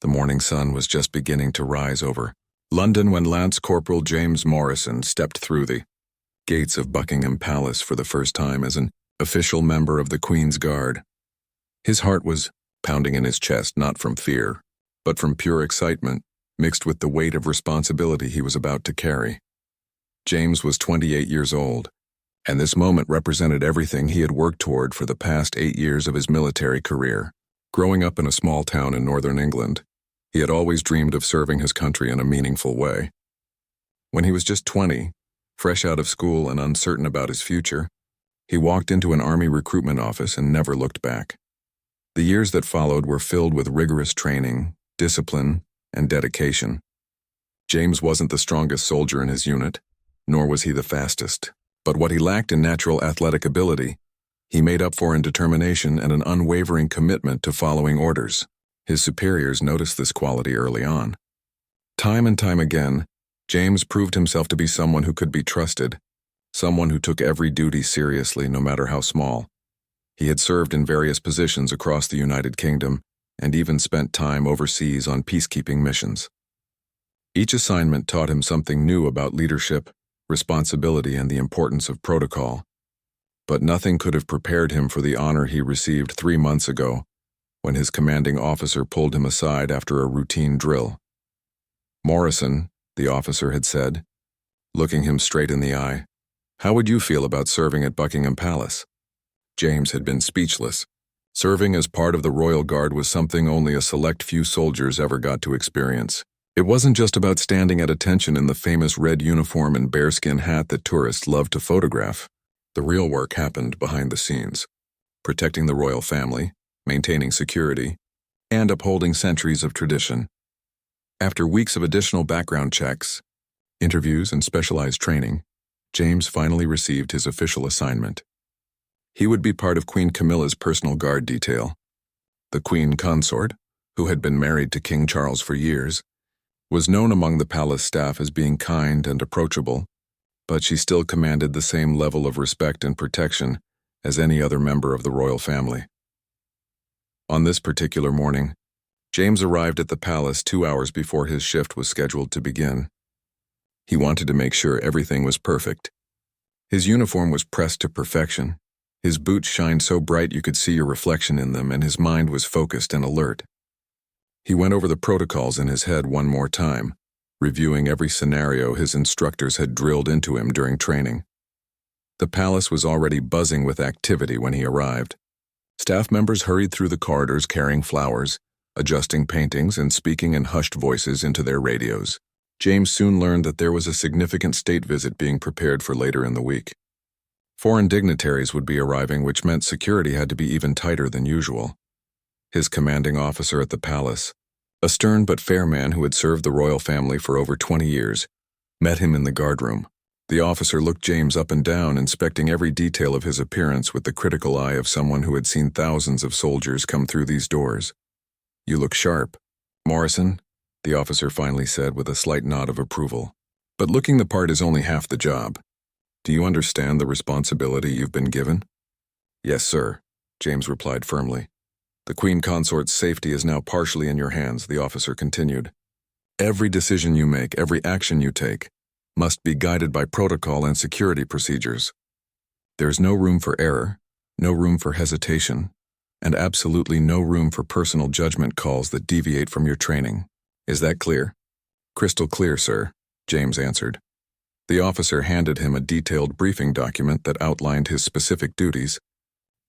The morning sun was just beginning to rise over London when Lance Corporal James Morrison stepped through the gates of Buckingham Palace for the first time as an official member of the Queen's Guard. His heart was pounding in his chest, not from fear, but from pure excitement, mixed with the weight of responsibility he was about to carry. James was 28 years old, and this moment represented everything he had worked toward for the past 8 years of his military career. Growing up in a small town in northern England, he had always dreamed of serving his country in a meaningful way. When he was just 20, fresh out of school and uncertain about his future, he walked into an army recruitment office and never looked back. The years that followed were filled with rigorous training, discipline, and dedication. James wasn't the strongest soldier in his unit, nor was he the fastest, but what he lacked in natural athletic ability, he made up for in determination and an unwavering commitment to following orders. His superiors noticed this quality early on. Time and time again, James proved himself to be someone who could be trusted, someone who took every duty seriously, no matter how small. He had served in various positions across the United Kingdom and even spent time overseas on peacekeeping missions. Each assignment taught him something new about leadership, responsibility, and the importance of protocol. But nothing could have prepared him for the honor he received 3 months ago, when his commanding officer pulled him aside after a routine drill. "Morrison," the officer had said, looking him straight in the eye, "how would you feel about serving at Buckingham Palace?" James had been speechless. Serving as part of the Royal Guard was something only a select few soldiers ever got to experience. It wasn't just about standing at attention in the famous red uniform and bearskin hat that tourists loved to photograph. The real work happened behind the scenes, protecting the royal family, maintaining security, and upholding centuries of tradition. After weeks of additional background checks, interviews, and specialized training, James finally received his official assignment. He would be part of Queen Camilla's personal guard detail. The Queen Consort, who had been married to King Charles for years, was known among the palace staff as being kind and approachable, but she still commanded the same level of respect and protection as any other member of the royal family. On this particular morning, James arrived at the palace 2 hours before his shift was scheduled to begin. He wanted to make sure everything was perfect. His uniform was pressed to perfection. His boots shined so bright you could see your reflection in them, and his mind was focused and alert. He went over the protocols in his head one more time, reviewing every scenario his instructors had drilled into him during training. The palace was already buzzing with activity when he arrived. Staff members hurried through the corridors carrying flowers, adjusting paintings, and speaking in hushed voices into their radios. James soon learned that there was a significant state visit being prepared for later in the week. Foreign dignitaries would be arriving, which meant security had to be even tighter than usual. His commanding officer at the palace, a stern but fair man who had served the royal family for over 20 years, met him in the guardroom. The officer looked James up and down, inspecting every detail of his appearance with the critical eye of someone who had seen thousands of soldiers come through these doors. "You look sharp, Morrison," the officer finally said with a slight nod of approval. "But looking the part is only half the job. Do you understand the responsibility you've been given?" "Yes, sir," James replied firmly. "The Queen Consort's safety is now partially in your hands," the officer continued. "Every decision you make, every action you take, must be guided by protocol and security procedures. There's no room for error, no room for hesitation, and absolutely no room for personal judgment calls that deviate from your training. Is that clear?" "Crystal clear, sir," James answered. The officer handed him a detailed briefing document that outlined his specific duties,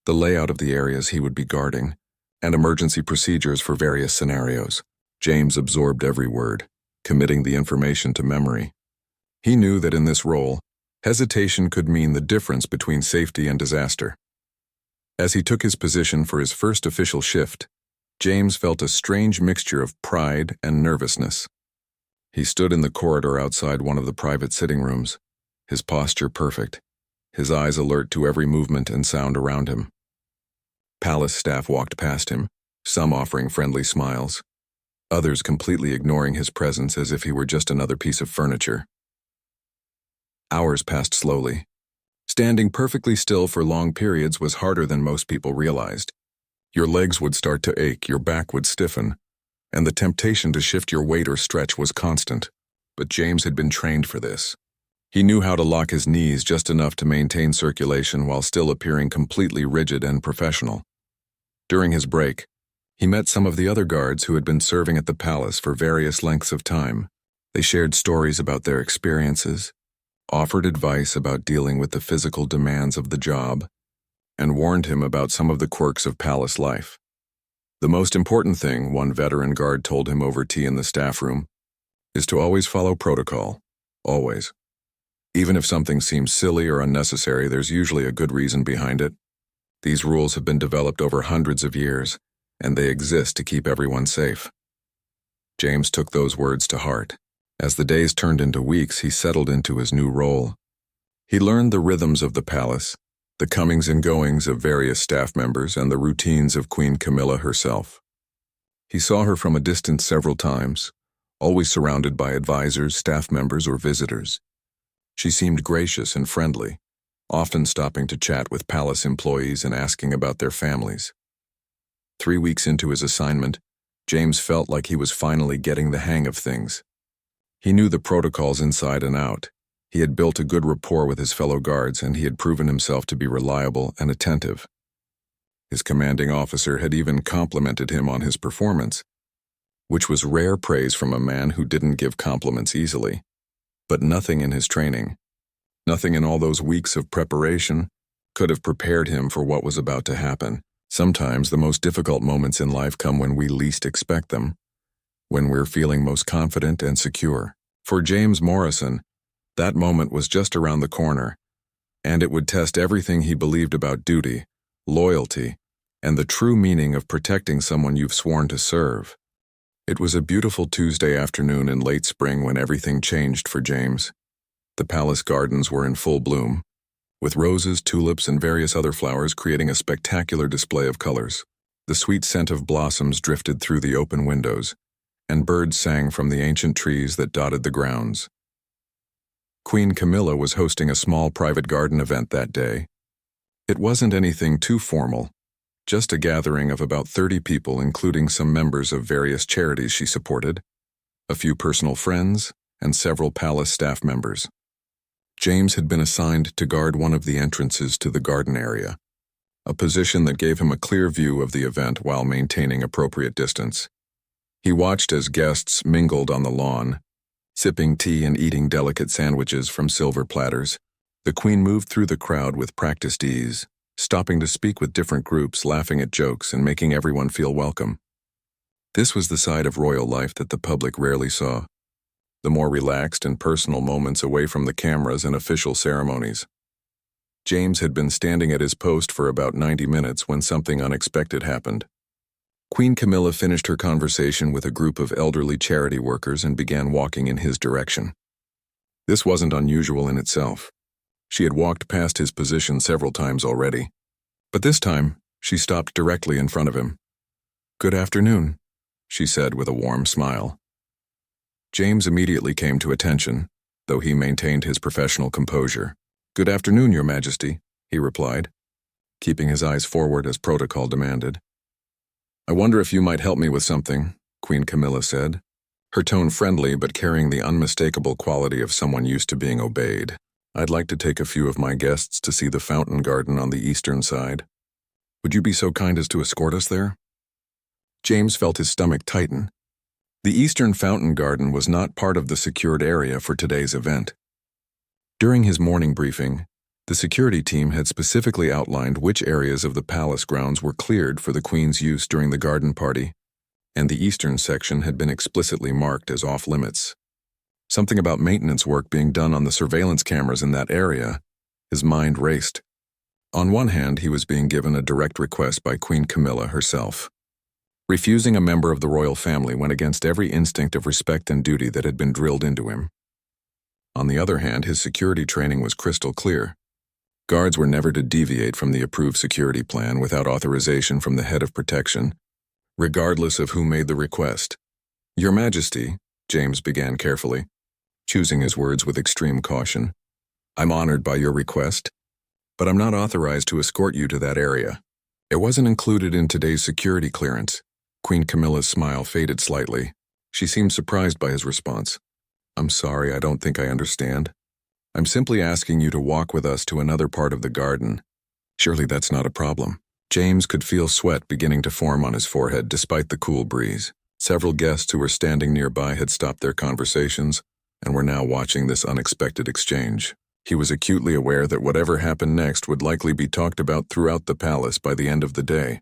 the layout of the areas he would be guarding, and emergency procedures for various scenarios. James absorbed every word, committing the information to memory. He knew that in this role, hesitation could mean the difference between safety and disaster. As he took his position for his first official shift, James felt a strange mixture of pride and nervousness. He stood in the corridor outside one of the private sitting rooms, his posture perfect, his eyes alert to every movement and sound around him. Palace staff walked past him, some offering friendly smiles, others completely ignoring his presence as if he were just another piece of furniture. Hours passed slowly. Standing perfectly still for long periods was harder than most people realized. Your legs would start to ache, your back would stiffen, and the temptation to shift your weight or stretch was constant. But James had been trained for this. He knew how to lock his knees just enough to maintain circulation while still appearing completely rigid and professional. During his break, he met some of the other guards who had been serving at the palace for various lengths of time. They shared stories about their experiences, offered advice about dealing with the physical demands of the job, and warned him about some of the quirks of palace life. The most important thing, one veteran guard told him over tea in the staff room, is to always follow protocol. Always. Even if something seems silly or unnecessary, there's usually a good reason behind it. These rules have been developed over hundreds of years, and they exist to keep everyone safe. James took those words to heart. As the days turned into weeks, he settled into his new role. He learned the rhythms of the palace, the comings and goings of various staff members, and the routines of Queen Camilla herself. He saw her from a distance several times, always surrounded by advisors, staff members, or visitors. She seemed gracious and friendly, often stopping to chat with palace employees and asking about their families. 3 weeks into his assignment, James felt like he was finally getting the hang of things. He knew the protocols inside and out. He had built a good rapport with his fellow guards, and he had proven himself to be reliable and attentive. His commanding officer had even complimented him on his performance, which was rare praise from a man who didn't give compliments easily. But nothing in his training, nothing in all those weeks of preparation, could have prepared him for what was about to happen. Sometimes the most difficult moments in life come when we least expect them, when we're feeling most confident and secure. For James Morrison, that moment was just around the corner, and it would test everything he believed about duty, loyalty, and the true meaning of protecting someone you've sworn to serve. It was a beautiful Tuesday afternoon in late spring when everything changed for James. The palace gardens were in full bloom, with roses, tulips, and various other flowers creating a spectacular display of colors. The sweet scent of blossoms drifted through the open windows, and birds sang from the ancient trees that dotted the grounds. Queen Camilla was hosting a small private garden event that day. It wasn't anything too formal, just a gathering of about 30 people, including some members of various charities she supported, a few personal friends, and several palace staff members. James had been assigned to guard one of the entrances to the garden area, a position that gave him a clear view of the event while maintaining appropriate distance. He watched as guests mingled on the lawn, sipping tea and eating delicate sandwiches from silver platters. The queen moved through the crowd with practiced ease, stopping to speak with different groups, laughing at jokes, and making everyone feel welcome. This was the side of royal life that the public rarely saw, the more relaxed and personal moments away from the cameras and official ceremonies. James had been standing at his post for about 90 minutes when something unexpected happened. Queen Camilla finished her conversation with a group of elderly charity workers and began walking in his direction. This wasn't unusual in itself. She had walked past his position several times already. But this time, she stopped directly in front of him. "Good afternoon," she said with a warm smile. James immediately came to attention, though he maintained his professional composure. "Good afternoon, Your Majesty," he replied, keeping his eyes forward as protocol demanded. "I wonder if you might help me with something," Queen Camilla said, her tone friendly but carrying the unmistakable quality of someone used to being obeyed. "I'd like to take a few of my guests to see the fountain garden on the eastern side. Would you be so kind as to escort us there?" James felt his stomach tighten. The eastern fountain garden was not part of the secured area for today's event. During his morning briefing, the security team had specifically outlined which areas of the palace grounds were cleared for the Queen's use during the garden party, and the eastern section had been explicitly marked as off-limits. Something about maintenance work being done on the surveillance cameras in that area. His mind raced. On one hand, he was being given a direct request by Queen Camilla herself. Refusing a member of the royal family went against every instinct of respect and duty that had been drilled into him. On the other hand, his security training was crystal clear. Guards were never to deviate from the approved security plan without authorization from the head of protection, regardless of who made the request. "Your Majesty," James began carefully, choosing his words with extreme caution, "I'm honored by your request, but I'm not authorized to escort you to that area. It wasn't included in today's security clearance. Queen Camilla's smile faded slightly. She seemed surprised by his response. I'm sorry, I don't think I understand. I'm simply asking you to walk with us to another part of the garden. Surely that's not a problem. James could feel sweat beginning to form on his forehead despite the cool breeze. Several guests who were standing nearby had stopped their conversations and were now watching this unexpected exchange. He was acutely aware that whatever happened next would likely be talked about throughout the palace by the end of the day.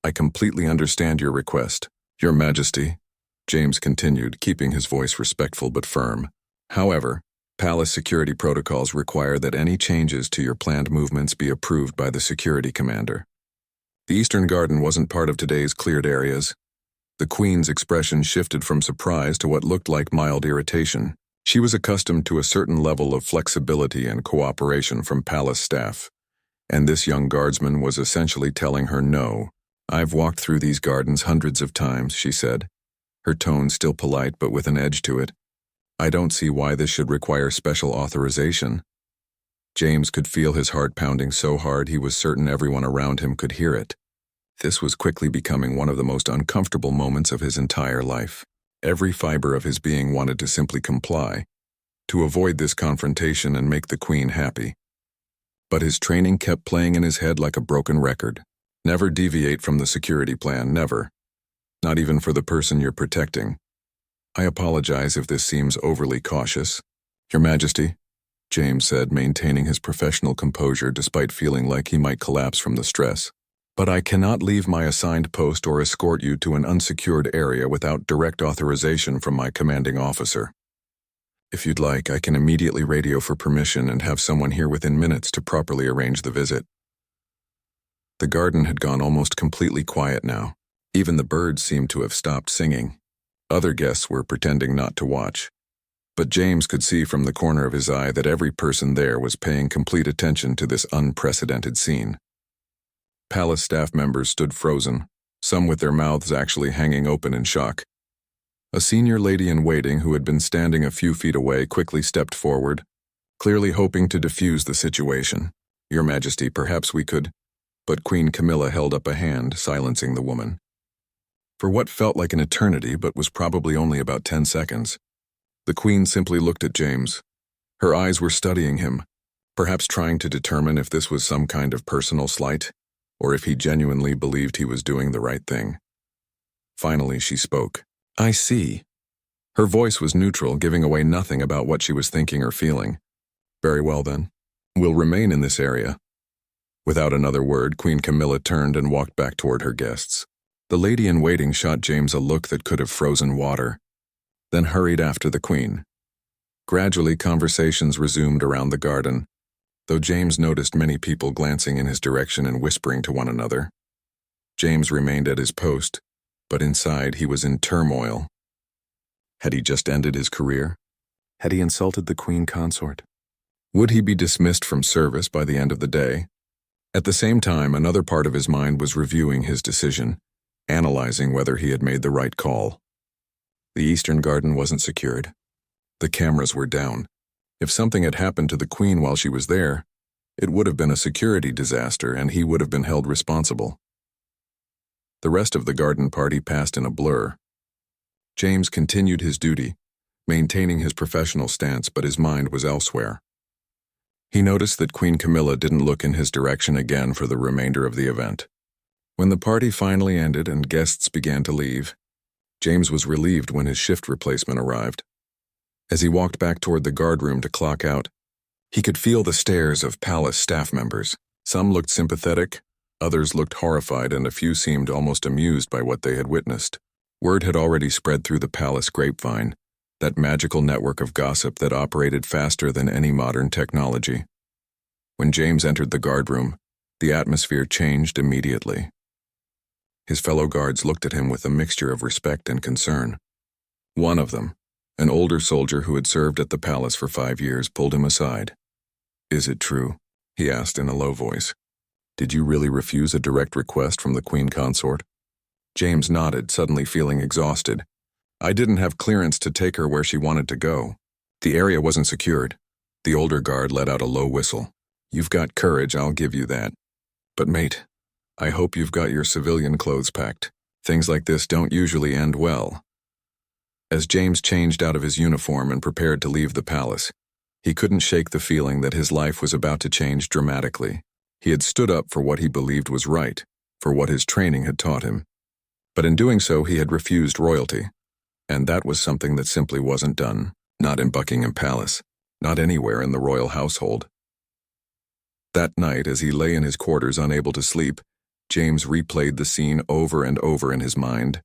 I completely understand your request, Your Majesty, James continued, keeping his voice respectful but firm. However, palace security protocols require that any changes to your planned movements be approved by the security commander. The Eastern Garden wasn't part of today's cleared areas. The Queen's expression shifted from surprise to what looked like mild irritation. She was accustomed to a certain level of flexibility and cooperation from palace staff, and this young guardsman was essentially telling her no. I've walked through these gardens hundreds of times, she said, her tone still polite but with an edge to it. I don't see why this should require special authorization. James could feel his heart pounding so hard he was certain everyone around him could hear it. This was quickly becoming one of the most uncomfortable moments of his entire life. Every fiber of his being wanted to simply comply, to avoid this confrontation and make the Queen happy. But his training kept playing in his head like a broken record. Never deviate from the security plan, never. Not even for the person you're protecting. I apologize if this seems overly cautious. Your Majesty, James said, maintaining his professional composure despite feeling like he might collapse from the stress. But I cannot leave my assigned post or escort you to an unsecured area without direct authorization from my commanding officer. If you'd like, I can immediately radio for permission and have someone here within minutes to properly arrange the visit. The garden had gone almost completely quiet now. Even the birds seemed to have stopped singing. Other guests were pretending not to watch. But James could see from the corner of his eye that every person there was paying complete attention to this unprecedented scene. Palace staff members stood frozen, some with their mouths actually hanging open in shock. A senior lady-in-waiting who had been standing a few feet away quickly stepped forward, clearly hoping to defuse the situation. Your Majesty, perhaps we could... But Queen Camilla held up a hand, silencing the woman. For what felt like an eternity but was probably only about 10 seconds, the Queen simply looked at James. Her eyes were studying him, perhaps trying to determine if this was some kind of personal slight, or if he genuinely believed he was doing the right thing. Finally, she spoke. I see. Her voice was neutral, giving away nothing about what she was thinking or feeling. Very well then. We'll remain in this area. Without another word, Queen Camilla turned and walked back toward her guests. The lady-in-waiting shot James a look that could have frozen water, then hurried after the Queen. Gradually, conversations resumed around the garden, though James noticed many people glancing in his direction and whispering to one another. James remained at his post, but inside he was in turmoil. Had he just ended his career? Had he insulted the Queen Consort? Would he be dismissed from service by the end of the day? At the same time, another part of his mind was reviewing his decision, analyzing whether he had made the right call. The Eastern Garden wasn't secured. The cameras were down. If something had happened to the Queen while she was there, it would have been a security disaster and he would have been held responsible. The rest of the garden party passed in a blur. James continued his duty, maintaining his professional stance, but his mind was elsewhere. He noticed that Queen Camilla didn't look in his direction again for the remainder of the event. When the party finally ended and guests began to leave, James was relieved when his shift replacement arrived. As he walked back toward the guard room to clock out, he could feel the stares of palace staff members. Some looked sympathetic, others looked horrified, and a few seemed almost amused by what they had witnessed. Word had already spread through the palace grapevine, that magical network of gossip that operated faster than any modern technology. When James entered the guard room, the atmosphere changed immediately. His fellow guards looked at him with a mixture of respect and concern. One of them, an older soldier who had served at the palace for 5 years, pulled him aside. Is it true? He asked in a low voice. Did you really refuse a direct request from the Queen Consort? James nodded, suddenly feeling exhausted. I didn't have clearance to take her where she wanted to go. The area wasn't secured. The older guard let out a low whistle. You've got courage, I'll give you that. But mate, I hope you've got your civilian clothes packed. Things like this don't usually end well. As James changed out of his uniform and prepared to leave the palace, he couldn't shake the feeling that his life was about to change dramatically. He had stood up for what he believed was right, for what his training had taught him. But in doing so, he had refused royalty. And that was something that simply wasn't done. Not in Buckingham Palace. Not anywhere in the royal household. That night, as he lay in his quarters unable to sleep, James replayed the scene over and over in his mind.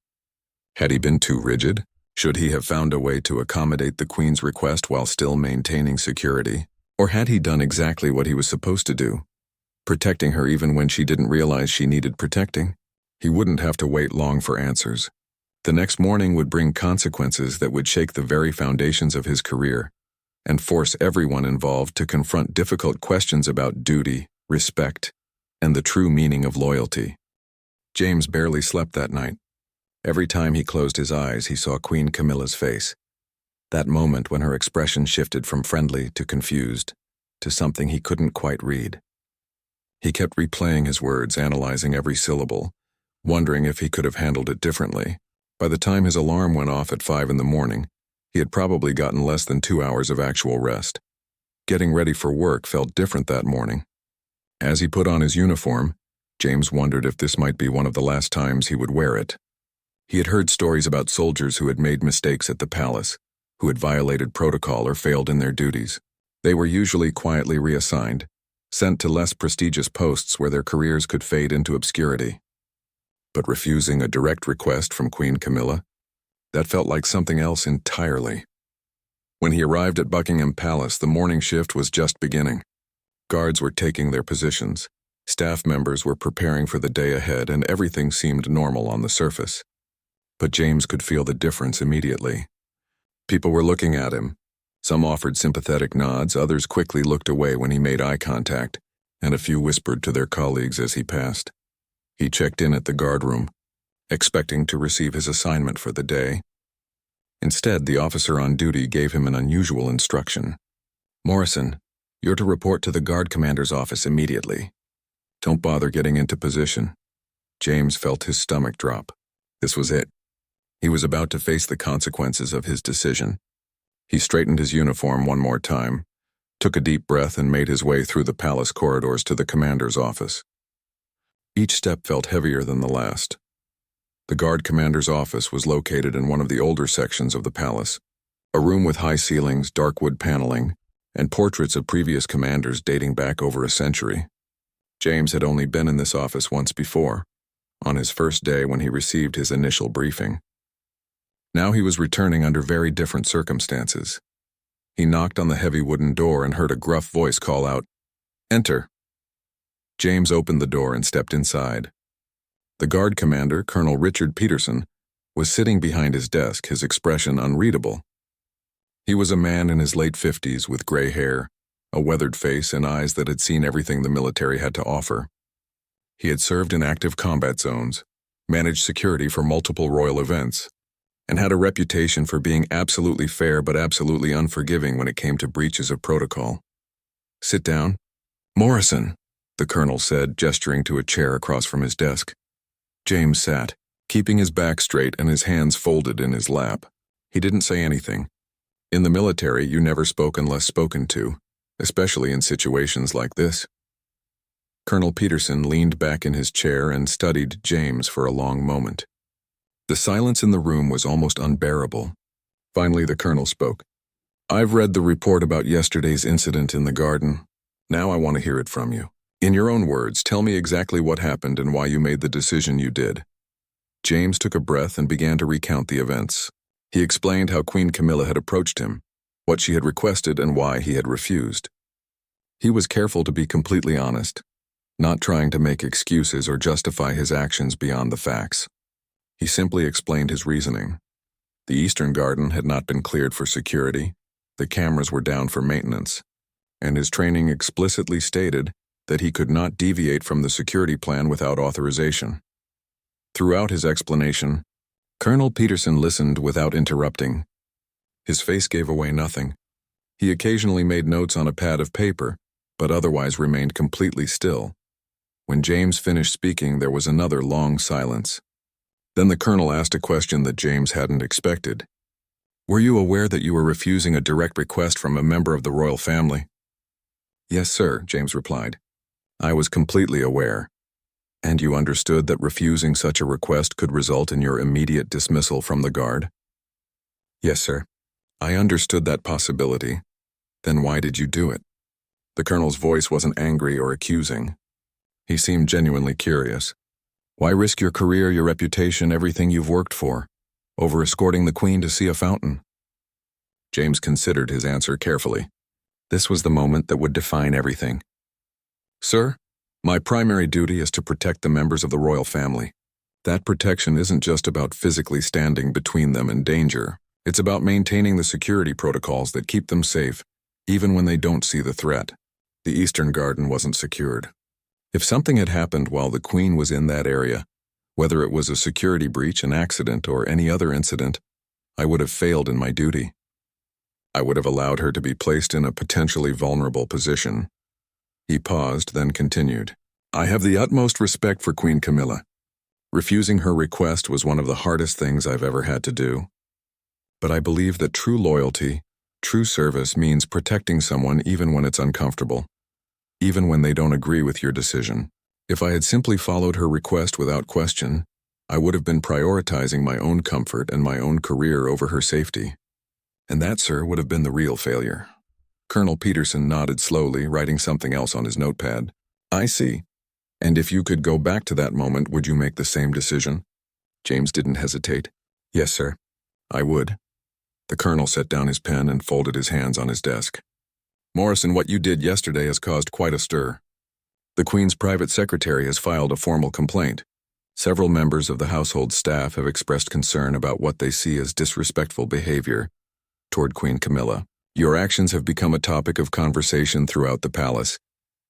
Had he been too rigid? Should he have found a way to accommodate the Queen's request while still maintaining security? Or had he done exactly what he was supposed to do, protecting her even when she didn't realize she needed protecting? He wouldn't have to wait long for answers. The next morning would bring consequences that would shake the very foundations of his career and force everyone involved to confront difficult questions about duty, respect, and the true meaning of loyalty. James barely slept that night. Every time he closed his eyes, he saw Queen Camilla's face. That moment when her expression shifted from friendly to confused, to something he couldn't quite read. He kept replaying his words, analyzing every syllable, wondering if he could have handled it differently. By the time his alarm went off at 5 in the morning, he had probably gotten less than 2 hours of actual rest. Getting ready for work felt different that morning. As he put on his uniform, James wondered if this might be one of the last times he would wear it. He had heard stories about soldiers who had made mistakes at the palace, who had violated protocol or failed in their duties. They were usually quietly reassigned, sent to less prestigious posts where their careers could fade into obscurity. But refusing a direct request from Queen Camilla, that felt like something else entirely. When he arrived at Buckingham Palace, the morning shift was just beginning. Guards were taking their positions, staff members were preparing for the day ahead, and everything seemed normal on the surface. But James could feel the difference immediately. People were looking at him. Some offered sympathetic nods, others quickly looked away when he made eye contact, and a few whispered to their colleagues as he passed. He checked in at the guard room, expecting to receive his assignment for the day. Instead, the officer on duty gave him an unusual instruction. "Morrison, you're to report to the guard commander's office immediately. Don't bother getting into position." James felt his stomach drop. This was it. He was about to face the consequences of his decision. He straightened his uniform one more time, took a deep breath, and made his way through the palace corridors to the commander's office. Each step felt heavier than the last. The guard commander's office was located in one of the older sections of the palace, a room with high ceilings, dark wood paneling, and portraits of previous commanders dating back over a century. James had only been in this office once before, on his first day when he received his initial briefing. Now he was returning under very different circumstances. He knocked on the heavy wooden door and heard a gruff voice call out, "Enter." James opened the door and stepped inside. The guard commander, Colonel Richard Peterson, was sitting behind his desk, his expression unreadable. He was a man in his late 50s with gray hair, a weathered face, and eyes that had seen everything the military had to offer. He had served in active combat zones, managed security for multiple royal events, and had a reputation for being absolutely fair but absolutely unforgiving when it came to breaches of protocol. "Sit down." "Morrison," the colonel said, gesturing to a chair across from his desk. James sat, keeping his back straight and his hands folded in his lap. He didn't say anything. In the military, you never spoke unless spoken to, especially in situations like this. Colonel Peterson leaned back in his chair and studied James for a long moment. The silence in the room was almost unbearable. Finally, the colonel spoke. "I've read the report about yesterday's incident in the garden. Now I want to hear it from you. In your own words, tell me exactly what happened and why you made the decision you did." James took a breath and began to recount the events. He explained how Queen Camilla had approached him, what she had requested, and why he had refused. He was careful to be completely honest, not trying to make excuses or justify his actions beyond the facts. He simply explained his reasoning. The Eastern Garden had not been cleared for security, the cameras were down for maintenance, and his training explicitly stated that he could not deviate from the security plan without authorization. Throughout his explanation, Colonel Peterson listened without interrupting. His face gave away nothing. He occasionally made notes on a pad of paper, but otherwise remained completely still. When James finished speaking, there was another long silence. Then the colonel asked a question that James hadn't expected. Were you aware that you were refusing a direct request from a member of the royal family? Yes, sir, James replied. I was completely aware. And you understood that refusing such a request could result in your immediate dismissal from the guard? Yes, sir. I understood that possibility. Then why did you do it? The colonel's voice wasn't angry or accusing. He seemed genuinely curious. Why risk your career, your reputation, everything you've worked for, over escorting the Queen to see a fountain? James considered his answer carefully. This was the moment that would define everything. Sir, my primary duty is to protect the members of the royal family. That protection isn't just about physically standing between them and danger. It's about maintaining the security protocols that keep them safe, even when they don't see the threat. The Eastern Garden wasn't secured. If something had happened while the Queen was in that area, whether it was a security breach, an accident, or any other incident, I would have failed in my duty. I would have allowed her to be placed in a potentially vulnerable position. He paused, then continued. I have the utmost respect for Queen Camilla. Refusing her request was one of the hardest things I've ever had to do. But I believe that true loyalty, true service means protecting someone even when it's uncomfortable, even when they don't agree with your decision. If I had simply followed her request without question, I would have been prioritizing my own comfort and my own career over her safety. And that, sir, would have been the real failure. Colonel Peterson nodded slowly, writing something else on his notepad. I see. And if you could go back to that moment, would you make the same decision? James didn't hesitate. Yes, sir. I would. The colonel set down his pen and folded his hands on his desk. Morrison, what you did yesterday has caused quite a stir. The Queen's private secretary has filed a formal complaint. Several members of the household staff have expressed concern about what they see as disrespectful behavior toward Queen Camilla. Your actions have become a topic of conversation throughout the palace,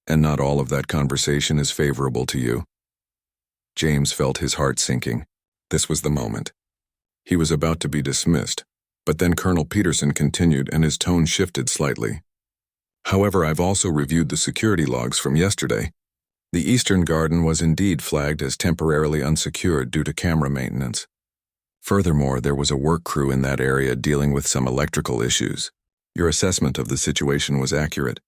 and not all of that conversation is favorable to you. James felt his heart sinking. This was the moment. He was about to be dismissed, but then Colonel Peterson continued and his tone shifted slightly. However, I've also reviewed the security logs from yesterday. The Eastern Garden was indeed flagged as temporarily unsecured due to camera maintenance. Furthermore, there was a work crew in that area dealing with some electrical issues. Your assessment of the situation was accurate.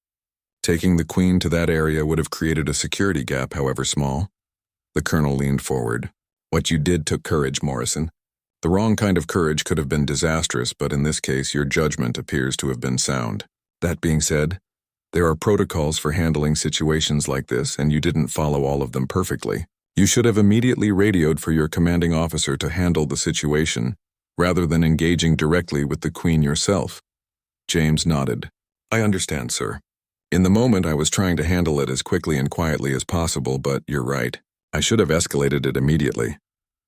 Taking the Queen to that area would have created a security gap, however small. The colonel leaned forward. What you did took courage, Morrison. The wrong kind of courage could have been disastrous, but in this case, your judgment appears to have been sound. That being said, there are protocols for handling situations like this, and you didn't follow all of them perfectly. You should have immediately radioed for your commanding officer to handle the situation, rather than engaging directly with the Queen yourself. James nodded. I understand, sir. In the moment, I was trying to handle it as quickly and quietly as possible, but you're right. I should have escalated it immediately.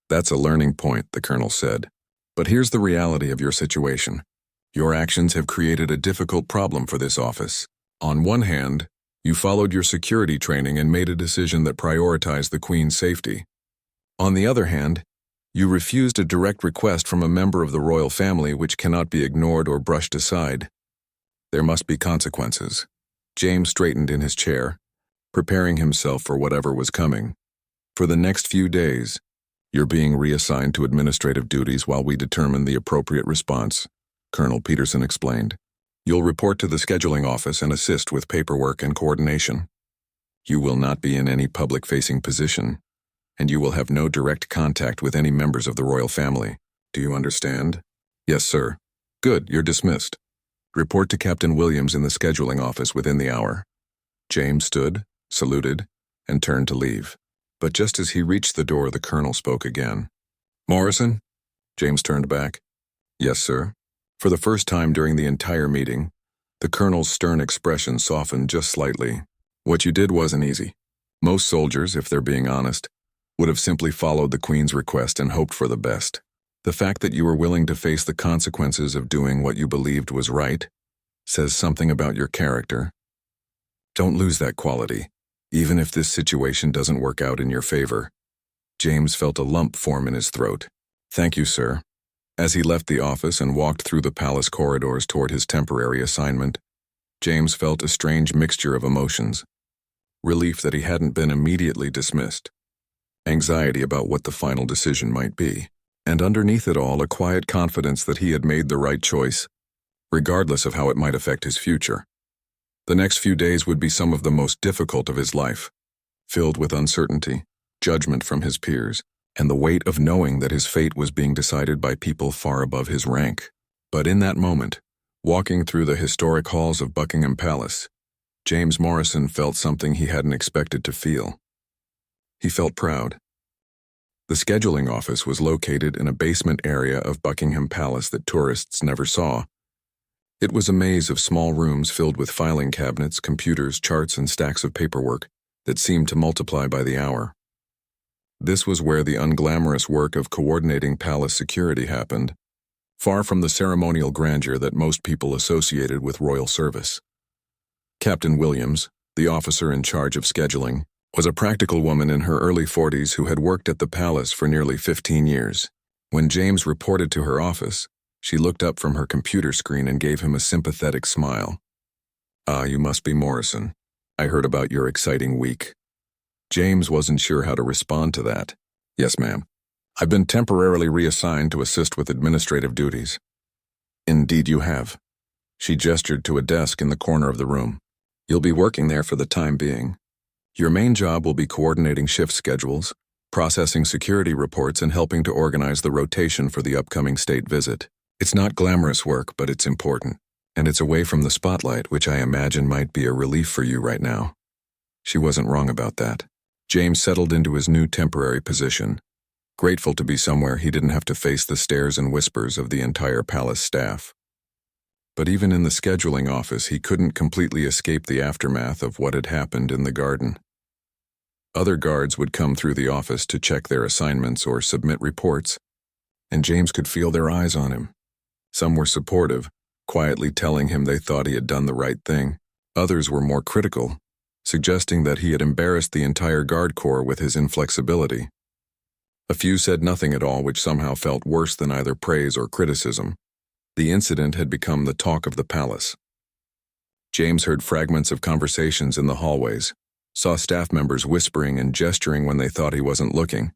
That's a learning point, the colonel said. But here's the reality of your situation. Your actions have created a difficult problem for this office. On one hand, you followed your security training and made a decision that prioritized the Queen's safety. On the other hand, you refused a direct request from a member of the royal family which cannot be ignored or brushed aside. There must be consequences. James straightened in his chair, preparing himself for whatever was coming. For the next few days, you're being reassigned to administrative duties while we determine the appropriate response, Colonel Peterson explained. You'll report to the scheduling office and assist with paperwork and coordination. You will not be in any public-facing position, and you will have no direct contact with any members of the royal family. Do you understand? Yes, sir. Good, you're dismissed. Report to Captain Williams in the scheduling office within the hour. James stood, saluted, and turned to leave. But just as he reached the door, the colonel spoke again. Morrison? James turned back. Yes, sir. For the first time during the entire meeting, the colonel's stern expression softened just slightly. What you did wasn't easy. Most soldiers, if they're being honest, would have simply followed the Queen's request and hoped for the best. The fact that you were willing to face the consequences of doing what you believed was right says something about your character. Don't lose that quality, even if this situation doesn't work out in your favor. James felt a lump form in his throat. Thank you, sir. As he left the office and walked through the palace corridors toward his temporary assignment, James felt a strange mixture of emotions. Relief that he hadn't been immediately dismissed, anxiety about what the final decision might be, and underneath it all a quiet confidence that he had made the right choice, regardless of how it might affect his future. The next few days would be some of the most difficult of his life, filled with uncertainty, judgment from his peers, and the weight of knowing that his fate was being decided by people far above his rank. But in that moment, walking through the historic halls of Buckingham Palace, James Morrison felt something he hadn't expected to feel. He felt proud. The scheduling office was located in a basement area of Buckingham Palace that tourists never saw. It was a maze of small rooms filled with filing cabinets, computers, charts, and stacks of paperwork that seemed to multiply by the hour. This was where the unglamorous work of coordinating palace security happened, far from the ceremonial grandeur that most people associated with royal service. Captain Williams, the officer in charge of scheduling, was a practical woman in her early 40s who had worked at the palace for nearly 15 years. When James reported to her office, she looked up from her computer screen and gave him a sympathetic smile. "Ah, you must be Morrison. I heard about your exciting week." James wasn't sure how to respond to that. "Yes, ma'am. I've been temporarily reassigned to assist with administrative duties." "Indeed you have." She gestured to a desk in the corner of the room. "You'll be working there for the time being. Your main job will be coordinating shift schedules, processing security reports, and helping to organize the rotation for the upcoming state visit. It's not glamorous work, but it's important, and it's away from the spotlight, which I imagine might be a relief for you right now." She wasn't wrong about that. James settled into his new temporary position, grateful to be somewhere he didn't have to face the stares and whispers of the entire palace staff. But even in the scheduling office, he couldn't completely escape the aftermath of what had happened in the garden. Other guards would come through the office to check their assignments or submit reports, and James could feel their eyes on him. Some were supportive, quietly telling him they thought he had done the right thing. Others were more critical, suggesting that he had embarrassed the entire guard corps with his inflexibility. A few said nothing at all, which somehow felt worse than either praise or criticism. The incident had become the talk of the palace. James heard fragments of conversations in the hallways, saw staff members whispering and gesturing when they thought he wasn't looking.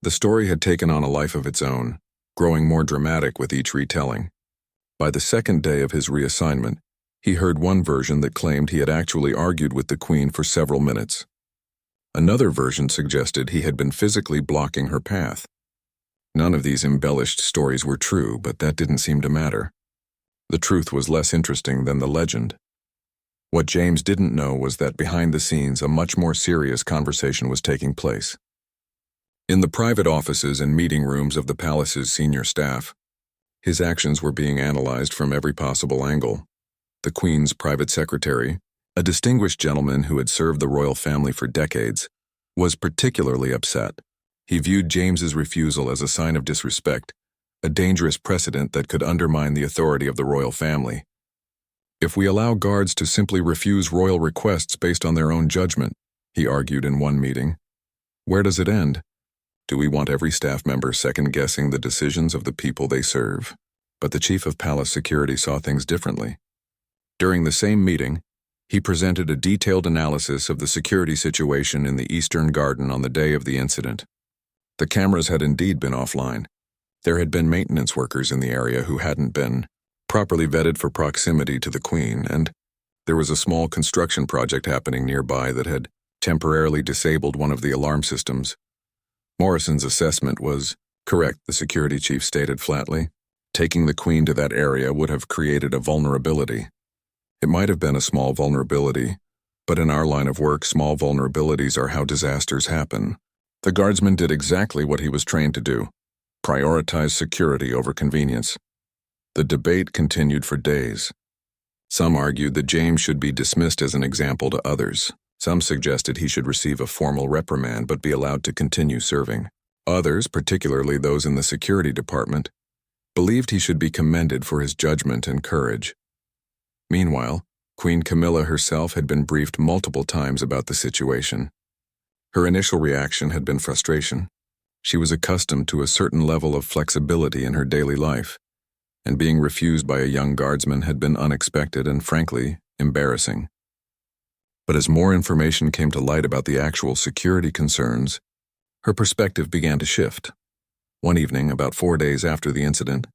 The story had taken on a life of its own, growing more dramatic with each retelling. By the second day of his reassignment, he heard one version that claimed he had actually argued with the Queen for several minutes. Another version suggested he had been physically blocking her path. None of these embellished stories were true, but that didn't seem to matter. The truth was less interesting than the legend. What James didn't know was that behind the scenes a much more serious conversation was taking place. In the private offices and meeting rooms of the palace's senior staff, his actions were being analyzed from every possible angle. The Queen's private secretary, a distinguished gentleman who had served the royal family for decades, was particularly upset. He viewed James's refusal as a sign of disrespect, a dangerous precedent that could undermine the authority of the royal family. "If we allow guards to simply refuse royal requests based on their own judgment," he argued in one meeting, "where does it end? Do we want every staff member second-guessing the decisions of the people they serve?" But the chief of palace security saw things differently. During the same meeting, he presented a detailed analysis of the security situation in the Eastern Garden on the day of the incident. The cameras had indeed been offline. There had been maintenance workers in the area who hadn't been properly vetted for proximity to the Queen, and there was a small construction project happening nearby that had temporarily disabled one of the alarm systems. Morrison's assessment was correct, the security chief stated flatly. Taking the Queen to that area would have created a vulnerability. It might have been a small vulnerability, but in our line of work, small vulnerabilities are how disasters happen. The guardsman did exactly what he was trained to do: prioritize security over convenience. The debate continued for days. Some argued that James should be dismissed as an example to others. Some suggested he should receive a formal reprimand but be allowed to continue serving. Others, particularly those in the security department, believed he should be commended for his judgment and courage. Meanwhile, Queen Camilla herself had been briefed multiple times about the situation. Her initial reaction had been frustration. She was accustomed to a certain level of flexibility in her daily life, and being refused by a young guardsman had been unexpected and, frankly, embarrassing. But as more information came to light about the actual security concerns, Her perspective began to shift. One evening, about 4 days after the incident,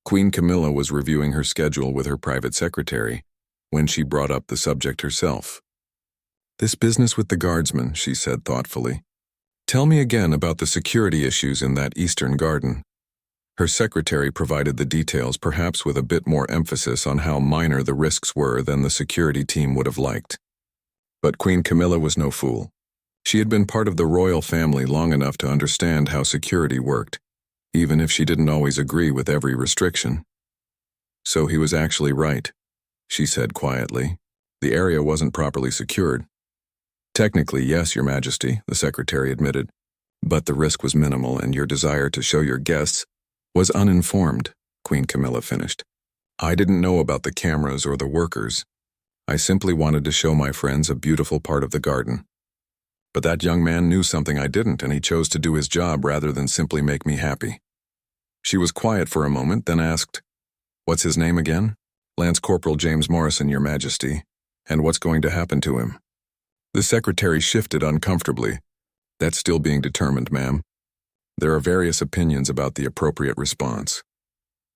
Queen Camilla was reviewing her schedule with her private secretary when she brought up the subject herself. "This business with the guardsmen," she said thoughtfully. "Tell me again about the security issues in that eastern garden." Her secretary provided the details, perhaps with a bit more emphasis on how minor the risks were than the security team would have liked. But Queen Camilla was no fool. She had been part of the royal family long enough to understand how security worked, even if she didn't always agree with every restriction. "So he was actually right," she said quietly. "The area wasn't properly secured." "Technically, yes, Your Majesty," the secretary admitted, "but the risk was minimal and your desire to show your guests was uninformed," Queen Camilla finished. "I didn't know about the cameras or the workers. I simply wanted to show my friends a beautiful part of the garden. But that young man knew something I didn't, and he chose to do his job rather than simply make me happy." She was quiet for a moment, then asked, "What's his name again?" "Lance Corporal James Morrison, Your Majesty. And what's going to happen to him?" The secretary shifted uncomfortably. "That's still being determined, ma'am. There are various opinions about the appropriate response."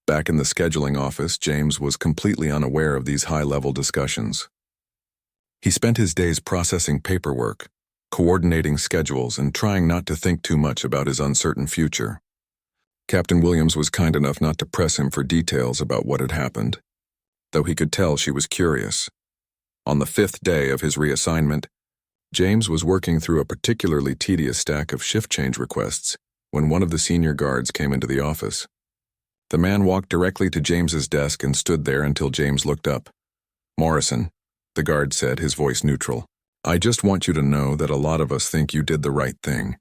Back in the scheduling office, James was completely unaware of these high-level discussions. He spent his days processing paperwork, coordinating schedules, and trying not to think too much about his uncertain future. Captain Williams was kind enough not to press him for details about what had happened, though he could tell she was curious. On the 5th day of his reassignment, James was working through a particularly tedious stack of shift change requests when one of the senior guards came into the office. The man walked directly to James's desk and stood there until James looked up. "Morrison," the guard said, his voice neutral, "I just want you to know that a lot of us think you did the right thing.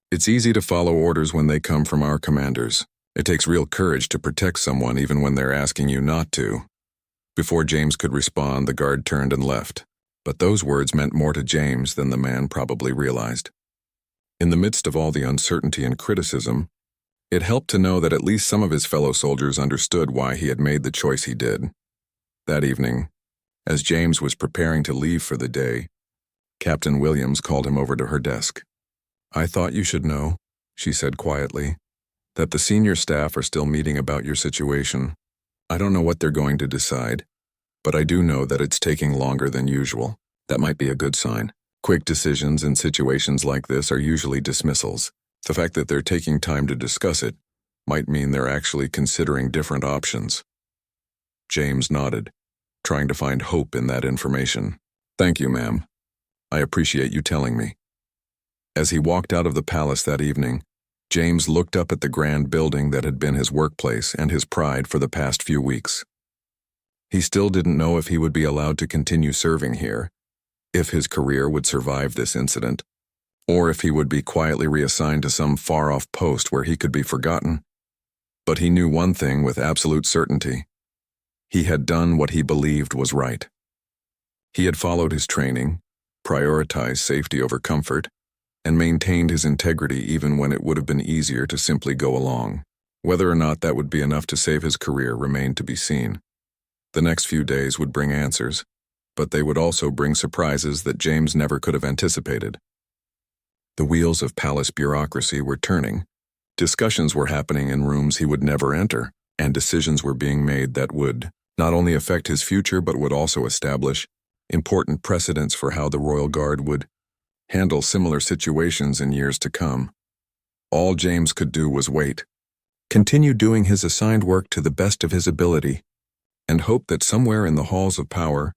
It's easy to follow orders when they come from our commanders. It takes real courage to protect someone even when they're asking you not to." Before James could respond, the guard turned and left. But those words meant more to James than the man probably realized. In the midst of all the uncertainty and criticism, it helped to know that at least some of his fellow soldiers understood why he had made the choice he did. That evening, as James was preparing to leave for the day, Captain Williams called him over to her desk. "I thought you should know," she said quietly, "that the senior staff are still meeting about your situation. I don't know what they're going to decide, but I do know that it's taking longer than usual. That might be a good sign. Quick decisions in situations like this are usually dismissals. The fact that they're taking time to discuss it might mean they're actually considering different options." James nodded, trying to find hope in that information. "Thank you, ma'am. I appreciate you telling me." As he walked out of the palace that evening, James looked up at the grand building that had been his workplace and his pride for the past few weeks. He still didn't know if he would be allowed to continue serving here, if his career would survive this incident, or if he would be quietly reassigned to some far-off post where he could be forgotten. But he knew one thing with absolute certainty. He had done what he believed was right. He had followed his training, prioritized safety over comfort, and maintained his integrity even when it would have been easier to simply go along. Whether or not that would be enough to save his career remained to be seen. The next few days would bring answers, but they would also bring surprises that James never could have anticipated. The wheels of palace bureaucracy were turning. Discussions were happening in rooms he would never enter, and decisions were being made that would not only affect his future but would also establish important precedents for how the Royal Guard would handle similar situations in years to come. All James could do was wait, continue doing his assigned work to the best of his ability, and hope that somewhere in the halls of power,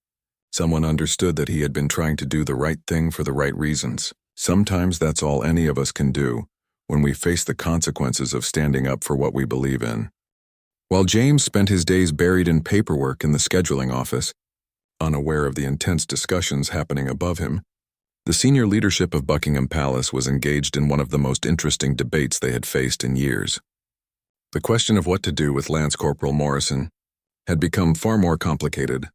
someone understood that he had been trying to do the right thing for the right reasons. Sometimes that's all any of us can do when we face the consequences of standing up for what we believe in. While James spent his days buried in paperwork in the scheduling office, unaware of the intense discussions happening above him, the senior leadership of Buckingham Palace was engaged in one of the most interesting debates they had faced in years. The question of what to do with Lance Corporal Morrison had become far more complicated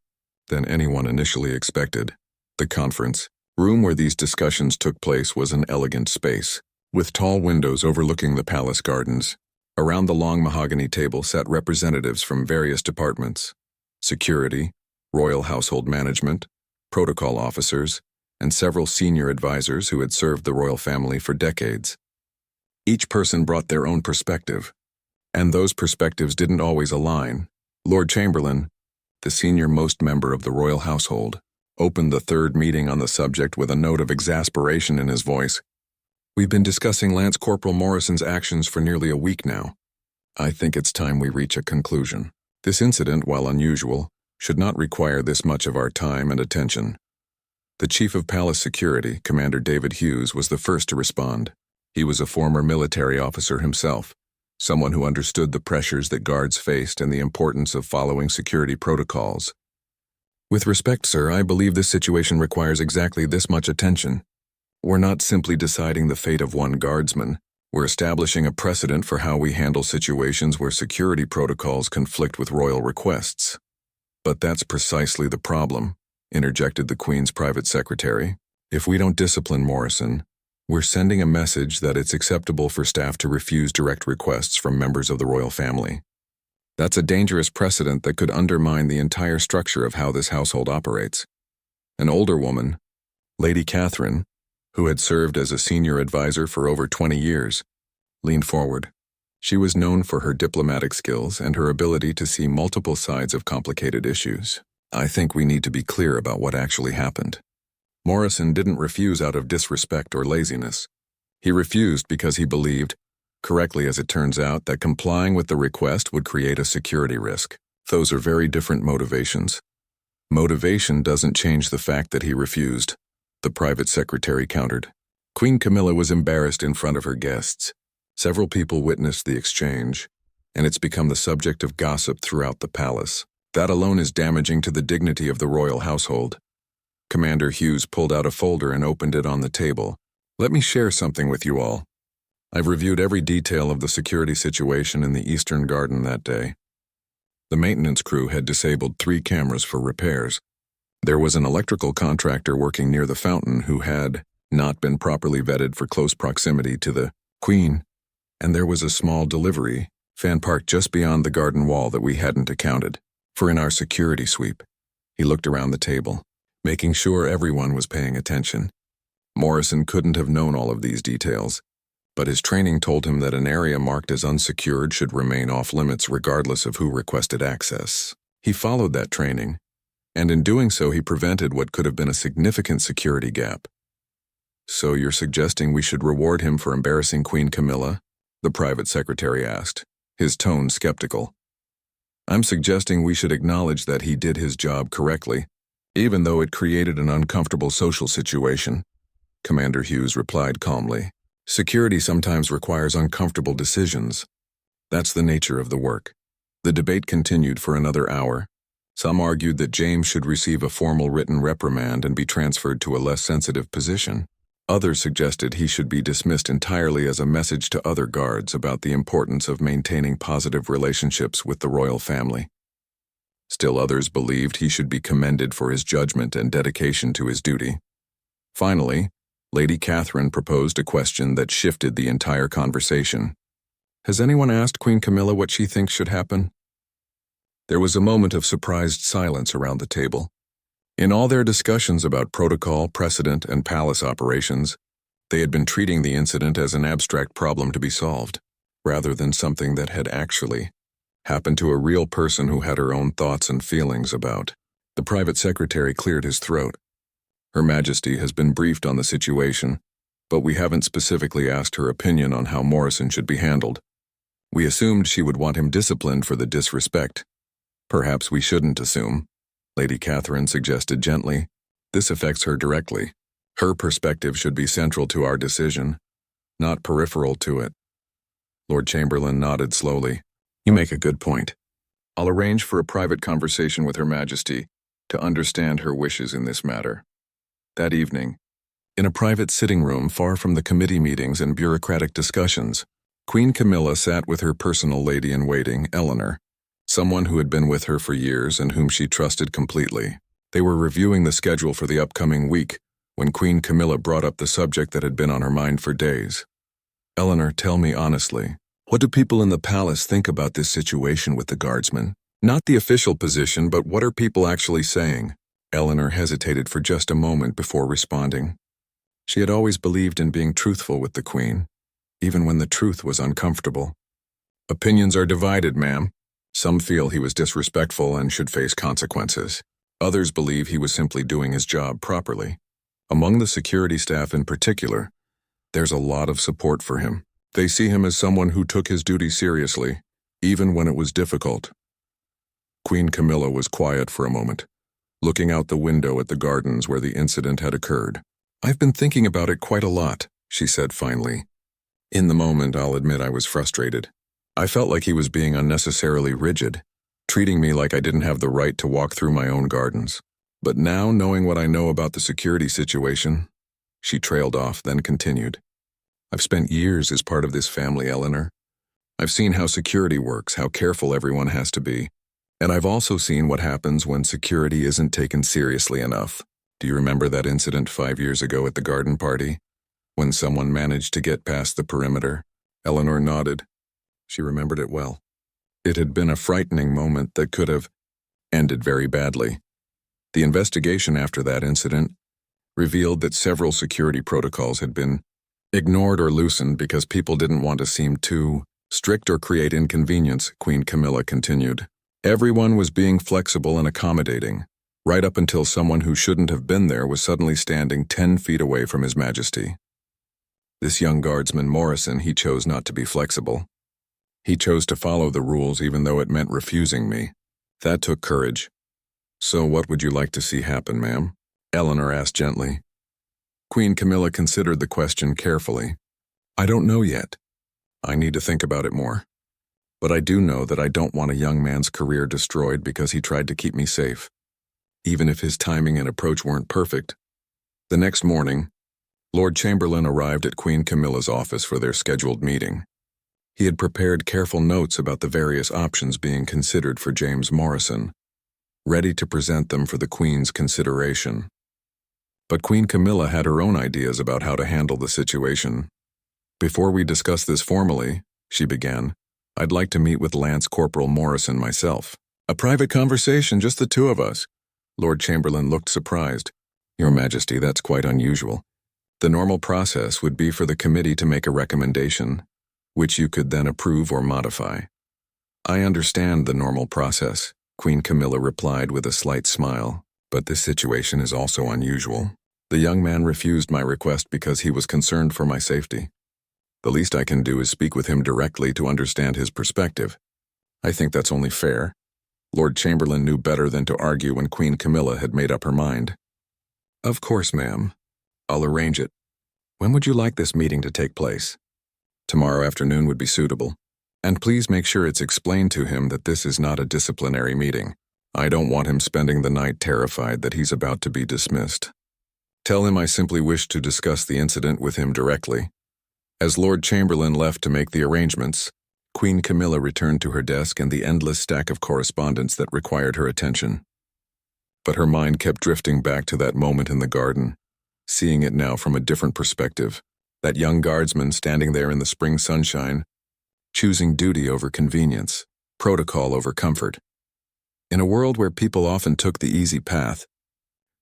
than anyone initially expected. The conference room where these discussions took place was an elegant space, with tall windows overlooking the palace gardens. Around the long mahogany table sat representatives from various departments: security, royal household management, protocol officers, and several senior advisors who had served the royal family for decades. Each person brought their own perspective, and those perspectives didn't always align. Lord Chamberlain, the senior-most member of the royal household, opened the third meeting on the subject with a note of exasperation in his voice. "We've been discussing Lance Corporal Morrison's actions for nearly a week now. I think it's time we reach a conclusion. This incident, while unusual, should not require this much of our time and attention." The Chief of Palace Security, Commander David Hughes, was the first to respond. He was a former military officer himself, someone who understood the pressures that guards faced and the importance of following security protocols. "With respect, sir, I believe this situation requires exactly this much attention. We're not simply deciding the fate of one guardsman. We're establishing a precedent for how we handle situations where security protocols conflict with royal requests." "But that's precisely the problem," interjected the Queen's private secretary. "If we don't discipline Morrison, we're sending a message that it's acceptable for staff to refuse direct requests from members of the royal family. That's a dangerous precedent that could undermine the entire structure of how this household operates." An older woman, Lady Catherine, who had served as a senior advisor for over 20 years, leaned forward. She was known for her diplomatic skills and her ability to see multiple sides of complicated issues. "I think we need to be clear about what actually happened. Morrison didn't refuse out of disrespect or laziness. He refused because he believed, correctly as it turns out, that complying with the request would create a security risk. Those are very different motivations. Motivation doesn't change the fact that he refused," the private secretary countered. Queen Camilla was embarrassed in front of her guests. Several people witnessed the exchange, and it's become the subject of gossip throughout the palace. That alone is damaging to the dignity of the royal household. Commander Hughes pulled out a folder and opened it on the table. "Let me share something with you all. I've reviewed every detail of the security situation in the Eastern Garden that day. The maintenance crew had disabled 3 cameras for repairs. There was an electrical contractor working near the fountain who had not been properly vetted for close proximity to the Queen, and there was a small delivery fan parked just beyond the garden wall that we hadn't accounted for in our security sweep." He looked around the table, making sure everyone was paying attention. Morrison couldn't have known all of these details, but his training told him that an area marked as unsecured should remain off-limits regardless of who requested access. He followed that training, and in doing so he prevented what could have been a significant security gap. "So you're suggesting we should reward him for embarrassing Queen Camilla?" the private secretary asked, his tone skeptical. "I'm suggesting we should acknowledge that he did his job correctly, even though it created an uncomfortable social situation," Commander Hughes replied calmly. "Security sometimes requires uncomfortable decisions. That's the nature of the work." The debate continued for another hour. Some argued that James should receive a formal written reprimand and be transferred to a less sensitive position. Others suggested he should be dismissed entirely as a message to other guards about the importance of maintaining positive relationships with the royal family. Still others believed he should be commended for his judgment and dedication to his duty. Finally, Lady Catherine proposed a question that shifted the entire conversation. "Has anyone asked Queen Camilla what she thinks should happen?" There was a moment of surprised silence around the table. In all their discussions about protocol, precedent, and palace operations, they had been treating the incident as an abstract problem to be solved, rather than something that had actually happened to a real person who had her own thoughts and feelings about. The private secretary cleared his throat. "Her Majesty has been briefed on the situation, but we haven't specifically asked her opinion on how Morrison should be handled. We assumed she would want him disciplined for the disrespect. Perhaps we shouldn't assume," Lady Catherine suggested gently. "This affects her directly. Her perspective should be central to our decision, not peripheral to it." Lord Chamberlain nodded slowly. "You make a good point. I'll arrange for a private conversation with Her Majesty to understand her wishes in this matter." That evening, in a private sitting room far from the committee meetings and bureaucratic discussions, Queen Camilla sat with her personal lady-in-waiting, Eleanor, someone who had been with her for years and whom she trusted completely. They were reviewing the schedule for the upcoming week when Queen Camilla brought up the subject that had been on her mind for days. "Eleanor, tell me honestly, what do people in the palace think about this situation with the guardsmen? Not the official position, but what are people actually saying?" Eleanor hesitated for just a moment before responding. She had always believed in being truthful with the Queen, even when the truth was uncomfortable. Opinions are divided, ma'am. Some feel he was disrespectful and should face consequences. Others believe he was simply doing his job properly. Among the security staff in particular, there's a lot of support for him. They see him as someone who took his duty seriously, even when it was difficult. Queen Camilla was quiet for a moment, looking out the window at the gardens where the incident had occurred. "I've been thinking about it quite a lot," she said finally. "In the moment, I'll admit I was frustrated. I felt like he was being unnecessarily rigid, treating me like I didn't have the right to walk through my own gardens. But now, knowing what I know about the security situation," she trailed off, then continued, "I've spent years as part of this family, Eleanor. I've seen how security works, how careful everyone has to be. And I've also seen what happens when security isn't taken seriously enough. Do you remember that incident 5 years ago at the garden party, when someone managed to get past the perimeter?" Eleanor nodded. She remembered it well. It had been a frightening moment that could have ended very badly. The investigation after that incident revealed that several security protocols had been ignored or loosened because people didn't want to seem too strict or create inconvenience, Queen Camilla continued. Everyone was being flexible and accommodating, right up until someone who shouldn't have been there was suddenly standing 10 feet away from His Majesty. This young guardsman Morrison, he chose not to be flexible. He chose to follow the rules even though it meant refusing me. That took courage. "So what would you like to see happen, ma'am?" Eleanor asked gently. Queen Camilla considered the question carefully. "I don't know yet. I need to think about it more. But I do know that I don't want a young man's career destroyed because he tried to keep me safe, even if his timing and approach weren't perfect." The next morning, Lord Chamberlain arrived at Queen Camilla's office for their scheduled meeting. He had prepared careful notes about the various options being considered for James Morrison, ready to present them for the Queen's consideration. But Queen Camilla had her own ideas about how to handle the situation. "Before we discuss this formally," she began, "I'd like to meet with Lance Corporal Morrison myself." "A private conversation, just the two of us?" Lord Chamberlain looked surprised. "Your Majesty, that's quite unusual. The normal process would be for the committee to make a recommendation, which you could then approve or modify." "I understand the normal process," Queen Camilla replied with a slight smile, "but this situation is also unusual. The young man refused my request because he was concerned for my safety. The least I can do is speak with him directly to understand his perspective. I think that's only fair." Lord Chamberlain knew better than to argue when Queen Camilla had made up her mind. "Of course, ma'am. I'll arrange it. When would you like this meeting to take place?" "Tomorrow afternoon would be suitable. And please make sure it's explained to him that this is not a disciplinary meeting. I don't want him spending the night terrified that he's about to be dismissed. Tell him I simply wish to discuss the incident with him directly." As Lord Chamberlain left to make the arrangements, Queen Camilla returned to her desk and the endless stack of correspondence that required her attention. But her mind kept drifting back to that moment in the garden, seeing it now from a different perspective. That young guardsman standing there in the spring sunshine, choosing duty over convenience, protocol over comfort. In a world where people often took the easy path,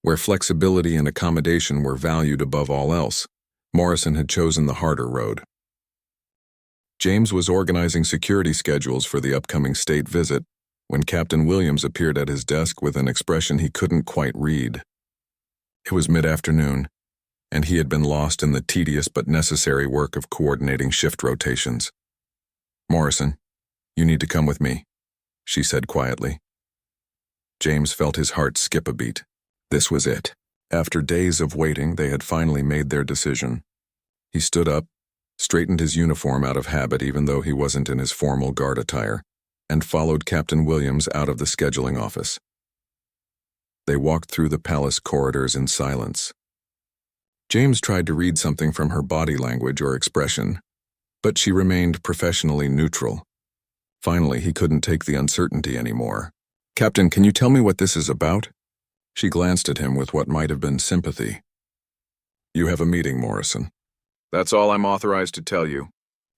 where flexibility and accommodation were valued above all else, Morrison had chosen the harder road. James was organizing security schedules for the upcoming state visit when Captain Williams appeared at his desk with an expression he couldn't quite read. It was mid-afternoon, and he had been lost in the tedious but necessary work of coordinating shift rotations. "Morrison, you need to come with me," she said quietly. James felt his heart skip a beat. This was it. After days of waiting, they had finally made their decision. He stood up, straightened his uniform out of habit even though he wasn't in his formal guard attire, and followed Captain Williams out of the scheduling office. They walked through the palace corridors in silence. James tried to read something from her body language or expression, but she remained professionally neutral. Finally, he couldn't take the uncertainty anymore. "Captain, can you tell me what this is about?" She glanced at him with what might have been sympathy. "You have a meeting, Morrison. That's all I'm authorized to tell you.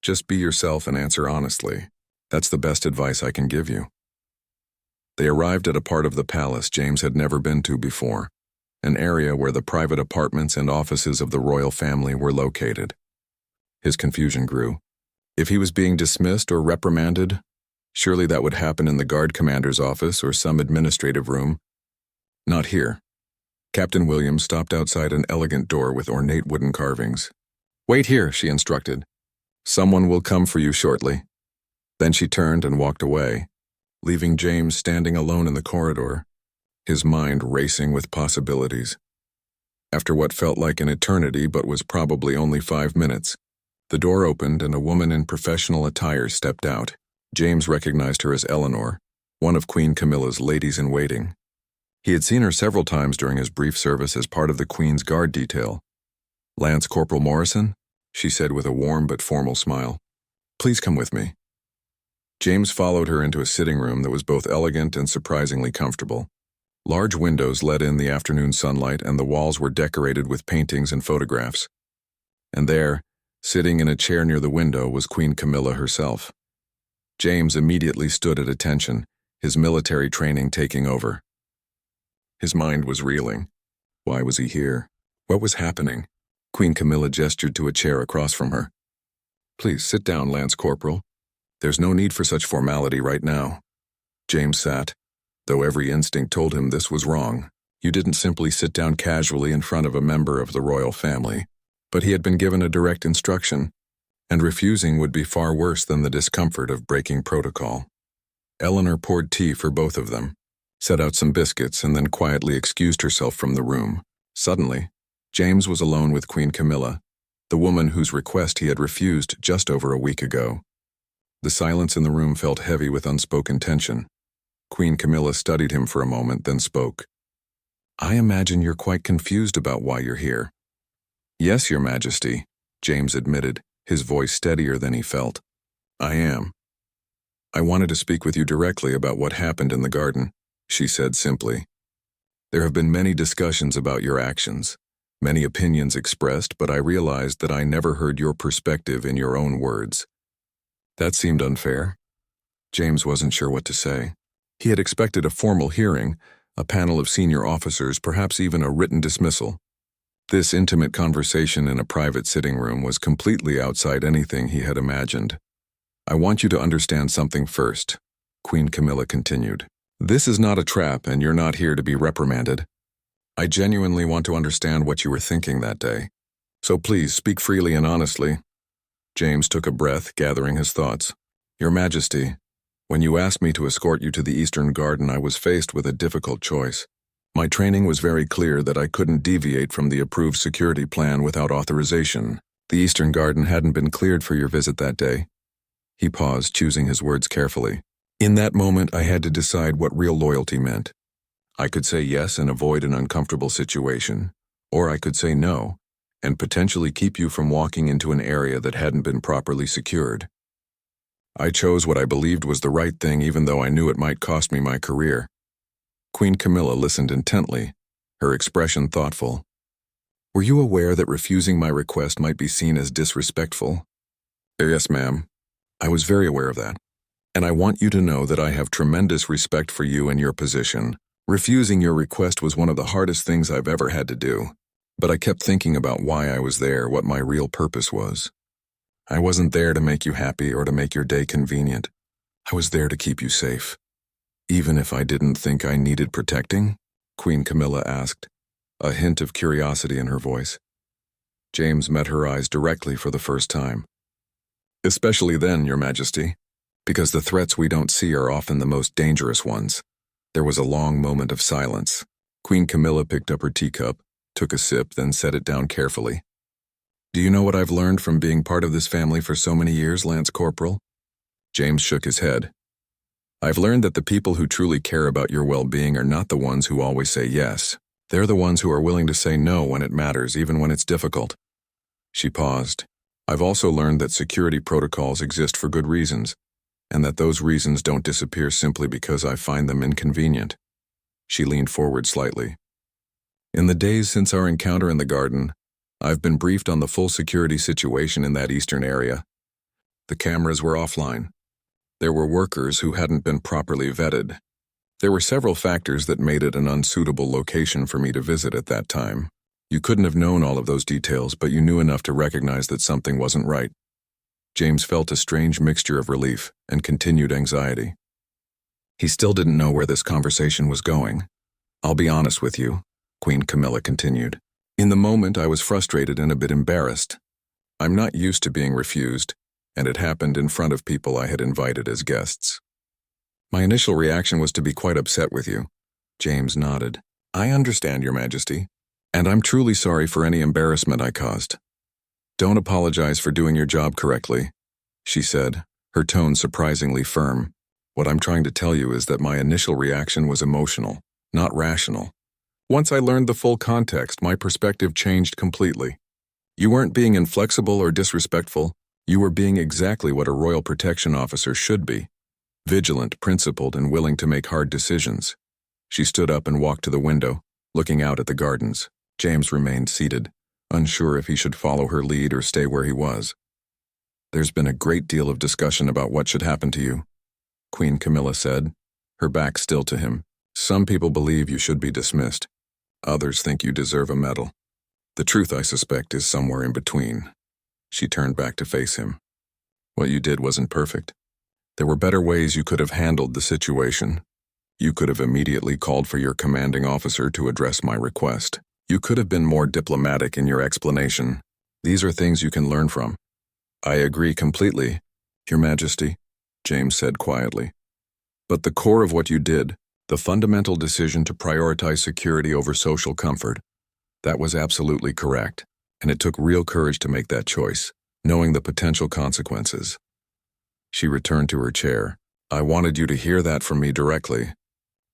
Just be yourself and answer honestly. That's the best advice I can give you." They arrived at a part of the palace James had never been to before, an area where the private apartments and offices of the royal family were located. His confusion grew. If he was being dismissed or reprimanded, surely that would happen in the guard commander's office or some administrative room. Not here. Captain Williams stopped outside an elegant door with ornate wooden carvings. "Wait here," she instructed. "Someone will come for you shortly." Then she turned and walked away, leaving James standing alone in the corridor, his mind racing with possibilities. After what felt like an eternity but was probably only 5 minutes, the door opened and a woman in professional attire stepped out. James recognized her as Eleanor, one of Queen Camilla's ladies-in-waiting. He had seen her several times during his brief service as part of the Queen's Guard detail. "Lance Corporal Morrison?" she said with a warm but formal smile. "Please come with me." James followed her into a sitting room that was both elegant and surprisingly comfortable. Large windows let in the afternoon sunlight, and the walls were decorated with paintings and photographs. And there, sitting in a chair near the window, was Queen Camilla herself. James immediately stood at attention, his military training taking over. His mind was reeling. Why was he here? What was happening? Queen Camilla gestured to a chair across from her. "Please sit down, Lance Corporal. There's no need for such formality right now." James sat, though every instinct told him this was wrong. You didn't simply sit down casually in front of a member of the royal family. But he had been given a direct instruction, and refusing would be far worse than the discomfort of breaking protocol. Eleanor poured tea for both of them, set out some biscuits, and then quietly excused herself from the room. Suddenly, James was alone with Queen Camilla, the woman whose request he had refused just over a week ago. The silence in the room felt heavy with unspoken tension. Queen Camilla studied him for a moment, then spoke. "I imagine you're quite confused about why you're here." "Yes, Your Majesty," James admitted, his voice steadier than he felt. "I am. I wanted to speak with you directly about what happened in the garden," she said simply. "There have been many discussions about your actions, many opinions expressed, but I realized that I never heard your perspective in your own words." That seemed unfair. James wasn't sure what to say. He had expected a formal hearing, a panel of senior officers, perhaps even a written dismissal. This intimate conversation in a private sitting room was completely outside anything he had imagined. "I want you to understand something first," Queen Camilla continued. "This is not a trap, and you're not here to be reprimanded. I genuinely want to understand what you were thinking that day. So please speak freely and honestly." James took a breath, gathering his thoughts. "Your Majesty, when you asked me to escort you to the Eastern Garden, I was faced with a difficult choice. My training was very clear that I couldn't deviate from the approved security plan without authorization. The Eastern Garden hadn't been cleared for your visit that day." He paused, choosing his words carefully. "In that moment, I had to decide what real loyalty meant. I could say yes and avoid an uncomfortable situation, or I could say no and potentially keep you from walking into an area that hadn't been properly secured. I chose what I believed was the right thing, even though I knew it might cost me my career." Queen Camilla listened intently, her expression thoughtful. "Were you aware that refusing my request might be seen as disrespectful?" "Yes, ma'am. I was very aware of that. And I want you to know that I have tremendous respect for you and your position. Refusing your request was one of the hardest things I've ever had to do. But I kept thinking about why I was there, what my real purpose was. I wasn't there to make you happy or to make your day convenient. I was there to keep you safe." "Even if I didn't think I needed protecting?" Queen Camilla asked, a hint of curiosity in her voice. James met her eyes directly for the first time. "Especially then, Your Majesty, because the threats we don't see are often the most dangerous ones." There was a long moment of silence. Queen Camilla picked up her teacup, took a sip, then set it down carefully. "Do you know what I've learned from being part of this family for so many years, Lance Corporal?" James shook his head. "I've learned that the people who truly care about your well-being are not the ones who always say yes. They're the ones who are willing to say no when it matters, even when it's difficult." She paused. "I've also learned that security protocols exist for good reasons, and that those reasons don't disappear simply because I find them inconvenient." She leaned forward slightly. "In the days since our encounter in the garden, I've been briefed on the full security situation in that eastern area. The cameras were offline. There were workers who hadn't been properly vetted. There were several factors that made it an unsuitable location for me to visit at that time. You couldn't have known all of those details, but you knew enough to recognize that something wasn't right. James felt a strange mixture of relief and continued anxiety. He still didn't know where this conversation was going. "I'll be honest with you," Queen Camilla continued. "In the moment, I was frustrated and a bit embarrassed. I'm not used to being refused, and it happened in front of people I had invited as guests. My initial reaction was to be quite upset with you." James nodded. "I understand, Your Majesty, and I'm truly sorry for any embarrassment I caused." "Don't apologize for doing your job correctly," she said, her tone surprisingly firm. "What I'm trying to tell you is that my initial reaction was emotional, not rational. Once I learned the full context, my perspective changed completely. You weren't being inflexible or disrespectful. You were being exactly what a royal protection officer should be: vigilant, principled, and willing to make hard decisions." She stood up and walked to the window, looking out at the gardens. James remained seated, unsure if he should follow her lead or stay where he was. "There's been a great deal of discussion about what should happen to you," Queen Camilla said, her back still to him. "Some people believe you should be dismissed. Others think you deserve a medal. The truth, I suspect, is somewhere in between." She turned back to face him. "What you did wasn't perfect. There were better ways you could have handled the situation. You could have immediately called for your commanding officer to address my request. You could have been more diplomatic in your explanation. These are things you can learn from." "I agree completely, Your Majesty," James said quietly. "But the core of what you did, the fundamental decision to prioritize security over social comfort, that was absolutely correct, and it took real courage to make that choice, knowing the potential consequences." She returned to her chair. "I wanted you to hear that from me directly.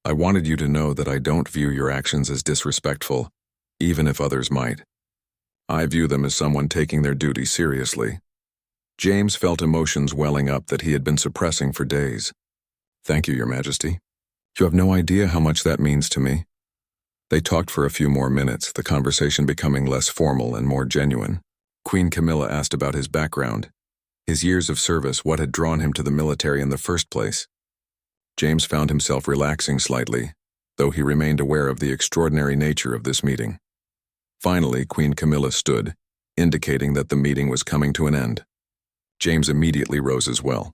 I wanted you to know that I don't view your actions as disrespectful, even if others might. I view them as someone taking their duty seriously." James felt emotions welling up that he had been suppressing for days. "Thank you, Your Majesty. You have no idea how much that means to me." They talked for a few more minutes, the conversation becoming less formal and more genuine. Queen Camilla asked about his background, his years of service, what had drawn him to the military in the first place. James found himself relaxing slightly, though he remained aware of the extraordinary nature of this meeting. Finally, Queen Camilla stood, indicating that the meeting was coming to an end. James immediately rose as well.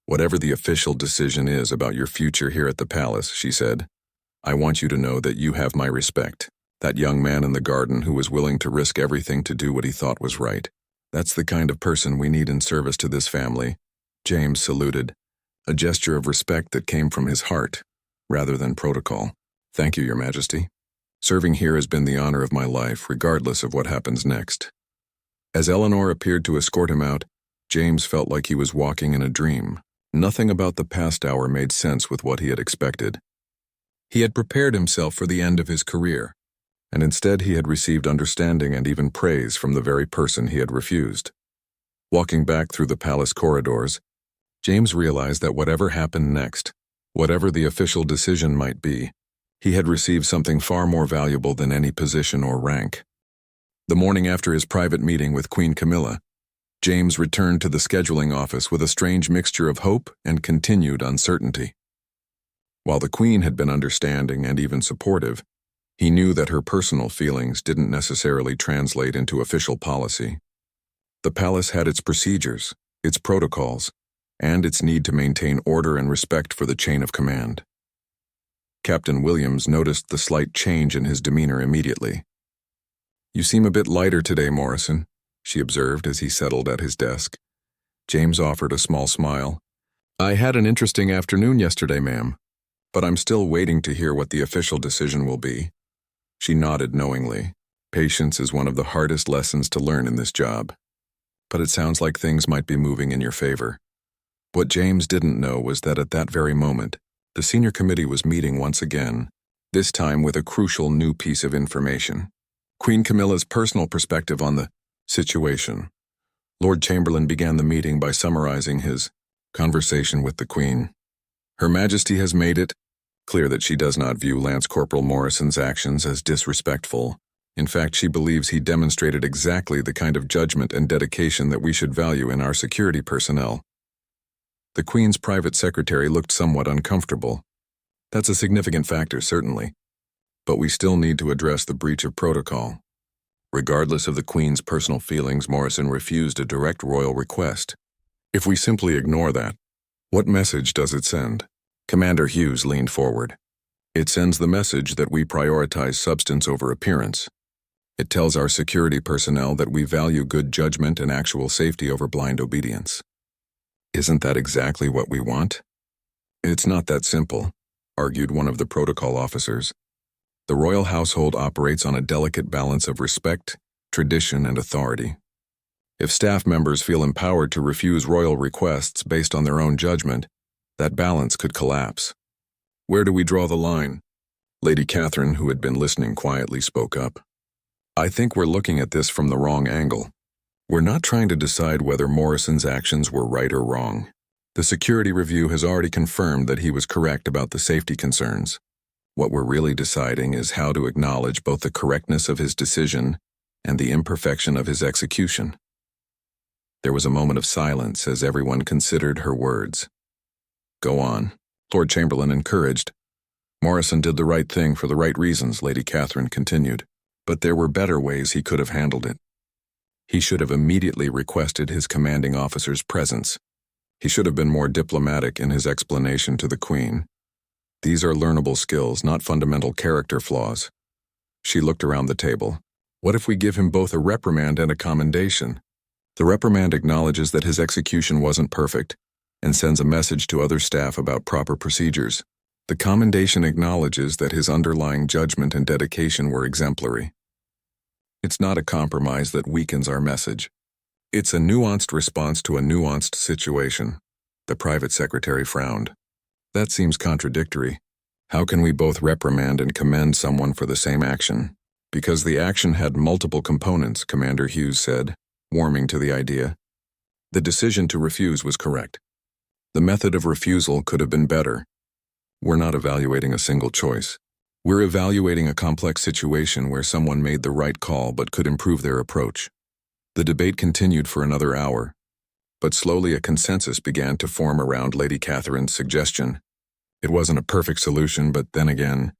"Whatever the official decision is about your future here at the palace," she said, "I want you to know that you have my respect. That young man in the garden who was willing to risk everything to do what he thought was right. That's the kind of person we need in service to this family." James saluted, a gesture of respect that came from his heart, rather than protocol. "Thank you, Your Majesty. Serving here has been the honor of my life, regardless of what happens next." As Eleanor appeared to escort him out, James felt like he was walking in a dream. Nothing about the past hour made sense with what he had expected. He had prepared himself for the end of his career, and instead he had received understanding and even praise from the very person he had refused. Walking back through the palace corridors, James realized that whatever happened next, whatever the official decision might be, he had received something far more valuable than any position or rank. The morning after his private meeting with Queen Camilla, James returned to the scheduling office with a strange mixture of hope and continued uncertainty. While the Queen had been understanding and even supportive, he knew that her personal feelings didn't necessarily translate into official policy. The palace had its procedures, its protocols, and its need to maintain order and respect for the chain of command. Captain Williams noticed the slight change in his demeanor immediately. "You seem a bit lighter today, Morrison," she observed as he settled at his desk. James offered a small smile. "I had an interesting afternoon yesterday, ma'am, but I'm still waiting to hear what the official decision will be." She nodded knowingly. Patience is one of the hardest lessons to learn in this job. But it sounds like things might be moving in your favor. What James didn't know was that at that very moment, the senior committee was meeting once again, this time with a crucial new piece of information. Queen Camilla's personal perspective on the situation. Lord Chamberlain began the meeting by summarizing his conversation with the Queen. "Her Majesty has made it clear that she does not view Lance Corporal Morrison's actions as disrespectful. In fact, she believes he demonstrated exactly the kind of judgment and dedication that we should value in our security personnel." The Queen's private secretary looked somewhat uncomfortable. "That's a significant factor, certainly. But we still need to address the breach of protocol. Regardless of the Queen's personal feelings, Morrison refused a direct royal request. If we simply ignore that, what message does it send? Commander Hughes leaned forward. It sends the message that we prioritize substance over appearance. It tells our security personnel that we value good judgment and actual safety over blind obedience. Isn't that exactly what we want? It's not that simple, argued one of the protocol officers. The royal household operates on a delicate balance of respect, tradition, and authority. If staff members feel empowered to refuse royal requests based on their own judgment, that balance could collapse. Where do we draw the line? Lady Catherine, who had been listening quietly, spoke up. I think we're looking at this from the wrong angle. We're not trying to decide whether Morrison's actions were right or wrong. The security review has already confirmed that he was correct about the safety concerns. What we're really deciding is how to acknowledge both the correctness of his decision and the imperfection of his execution. There was a moment of silence as everyone considered her words. Go on, Lord Chamberlain encouraged. Morrison did the right thing for the right reasons, Lady Catherine continued, but there were better ways he could have handled it. He should have immediately requested his commanding officer's presence. He should have been more diplomatic in his explanation to the Queen. These are learnable skills, not fundamental character flaws. She looked around the table. What if we give him both a reprimand and a commendation? The reprimand acknowledges that his execution wasn't perfect and sends a message to other staff about proper procedures. The commendation acknowledges that his underlying judgment and dedication were exemplary. It's not a compromise that weakens our message. It's a nuanced response to a nuanced situation. The private secretary frowned. That seems contradictory. How can we both reprimand and commend someone for the same action? Because the action had multiple components, Commander Hughes said, warming to the idea. The decision to refuse was correct. The method of refusal could have been better. We're not evaluating a single choice. We're evaluating a complex situation where someone made the right call but could improve their approach. The debate continued for another hour, but slowly a consensus began to form around Lady Catherine's suggestion. It wasn't a perfect solution, but then again,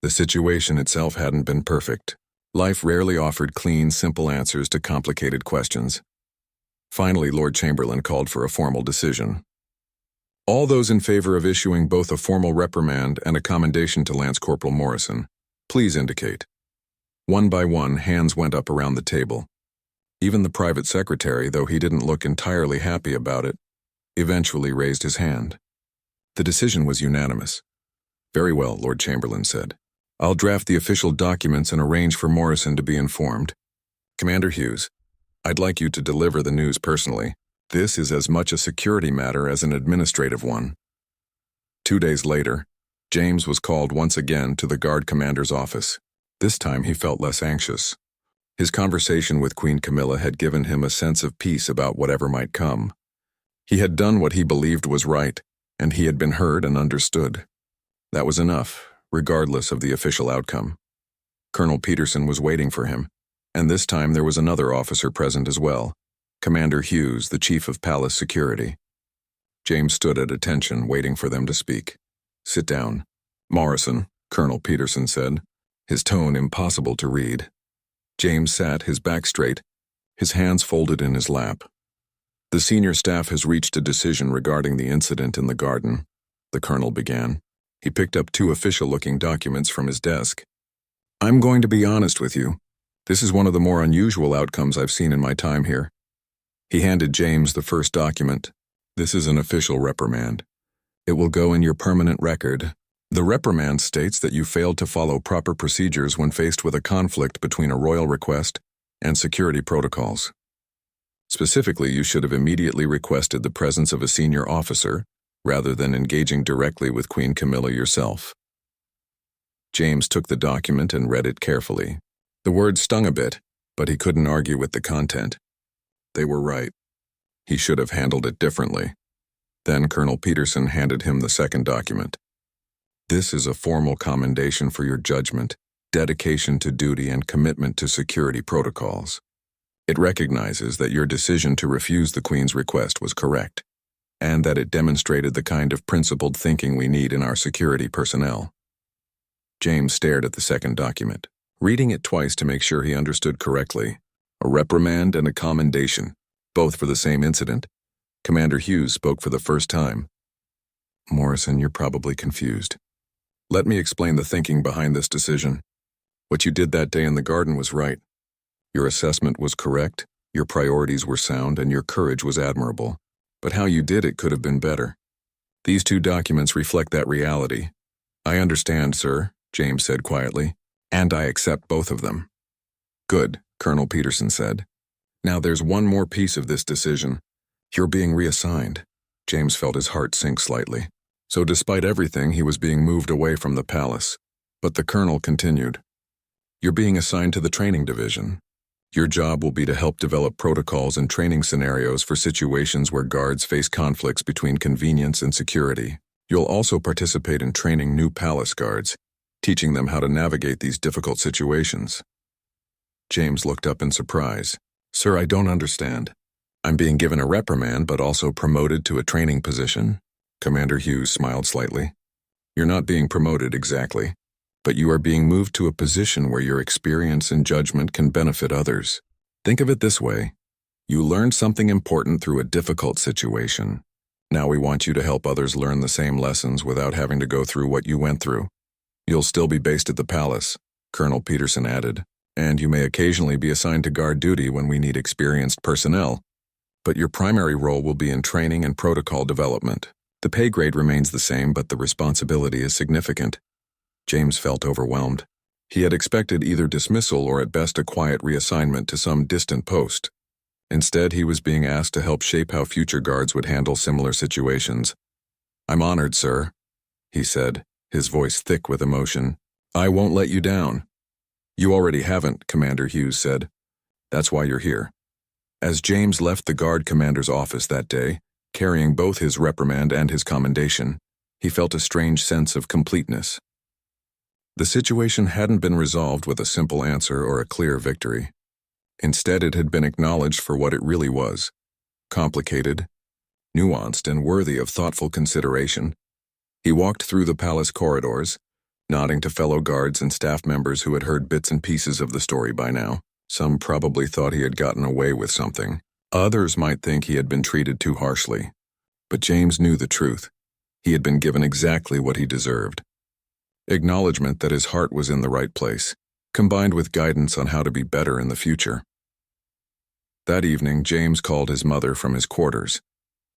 the situation itself hadn't been perfect. Life rarely offered clean, simple answers to complicated questions. Finally, Lord Chamberlain called for a formal decision. All those in favor of issuing both a formal reprimand and a commendation to Lance Corporal Morrison, please indicate. One by one, hands went up around the table. Even the private secretary, though he didn't look entirely happy about it, eventually raised his hand. The decision was unanimous. Very well, Lord Chamberlain said. I'll draft the official documents and arrange for Morrison to be informed. Commander Hughes, I'd like you to deliver the news personally. This is as much a security matter as an administrative one. 2 days later, James was called once again to the guard commander's office. This time he felt less anxious. His conversation with Queen Camilla had given him a sense of peace about whatever might come. He had done what he believed was right, and he had been heard and understood. That was enough, regardless of the official outcome. Colonel Peterson was waiting for him, and this time there was another officer present as well, Commander Hughes, the chief of palace security. James stood at attention, waiting for them to speak. Sit down. Morrison, Colonel Peterson said, his tone impossible to read. James sat, his back straight, his hands folded in his lap. The senior staff has reached a decision regarding the incident in the garden, the colonel began. He picked up 2 official-looking documents from his desk. I'm going to be honest with you. This is one of the more unusual outcomes I've seen in my time here. He handed James the first document. This is an official reprimand. It will go in your permanent record. The reprimand states that you failed to follow proper procedures when faced with a conflict between a royal request and security protocols. Specifically, you should have immediately requested the presence of a senior officer rather than engaging directly with Queen Camilla yourself. James took the document and read it carefully. The words stung a bit, but he couldn't argue with the content. They were right. He should have handled it differently. Then Colonel Peterson handed him the second document. This is a formal commendation for your judgment, dedication to duty, and commitment to security protocols. It recognizes that your decision to refuse the Queen's request was correct, and that it demonstrated the kind of principled thinking we need in our security personnel. James stared at the second document. reading it twice to make sure he understood correctly. A reprimand and a commendation, both for the same incident. Commander Hughes spoke for the first time. Morrison, you're probably confused. Let me explain the thinking behind this decision. What you did that day in the garden was right. Your assessment was correct, your priorities were sound, and your courage was admirable. But how you did it could have been better. These two documents reflect that reality. I understand, sir, James said quietly, and I accept both of them. Good, Colonel Peterson said. Now there's one more piece of this decision. You're being reassigned. James felt his heart sink slightly. So despite everything, he was being moved away from the palace. But the colonel continued. You're being assigned to the training division. Your job will be to help develop protocols and training scenarios for situations where guards face conflicts between convenience and security. You'll also participate in training new palace guards, teaching them how to navigate these difficult situations. James looked up in surprise. Sir, I don't understand. I'm being given a reprimand but also promoted to a training position? Commander Hughes smiled slightly. You're not being promoted exactly, but you are being moved to a position where your experience and judgment can benefit others. Think of it this way. You learned something important through a difficult situation. Now we want you to help others learn the same lessons without having to go through what you went through. You'll still be based at the palace, Colonel Peterson added, and you may occasionally be assigned to guard duty when we need experienced personnel. But your primary role will be in training and protocol development. The pay grade remains the same, but the responsibility is significant. James felt overwhelmed. He had expected either dismissal or at best a quiet reassignment to some distant post. Instead, he was being asked to help shape how future guards would handle similar situations. I'm honored, sir, he said, his voice thick with emotion. I won't let you down. You already haven't, Commander Hughes said. That's why you're here. As James left the guard commander's office that day, carrying both his reprimand and his commendation, he felt a strange sense of completeness. The situation hadn't been resolved with a simple answer or a clear victory. Instead, it had been acknowledged for what it really was: complicated, nuanced, and worthy of thoughtful consideration. He walked through the palace corridors, nodding to fellow guards and staff members who had heard bits and pieces of the story by now. Some probably thought he had gotten away with something. Others might think he had been treated too harshly. But James knew the truth. He had been given exactly what he deserved. Acknowledgement that his heart was in the right place, combined with guidance on how to be better in the future. That evening, James called his mother from his quarters.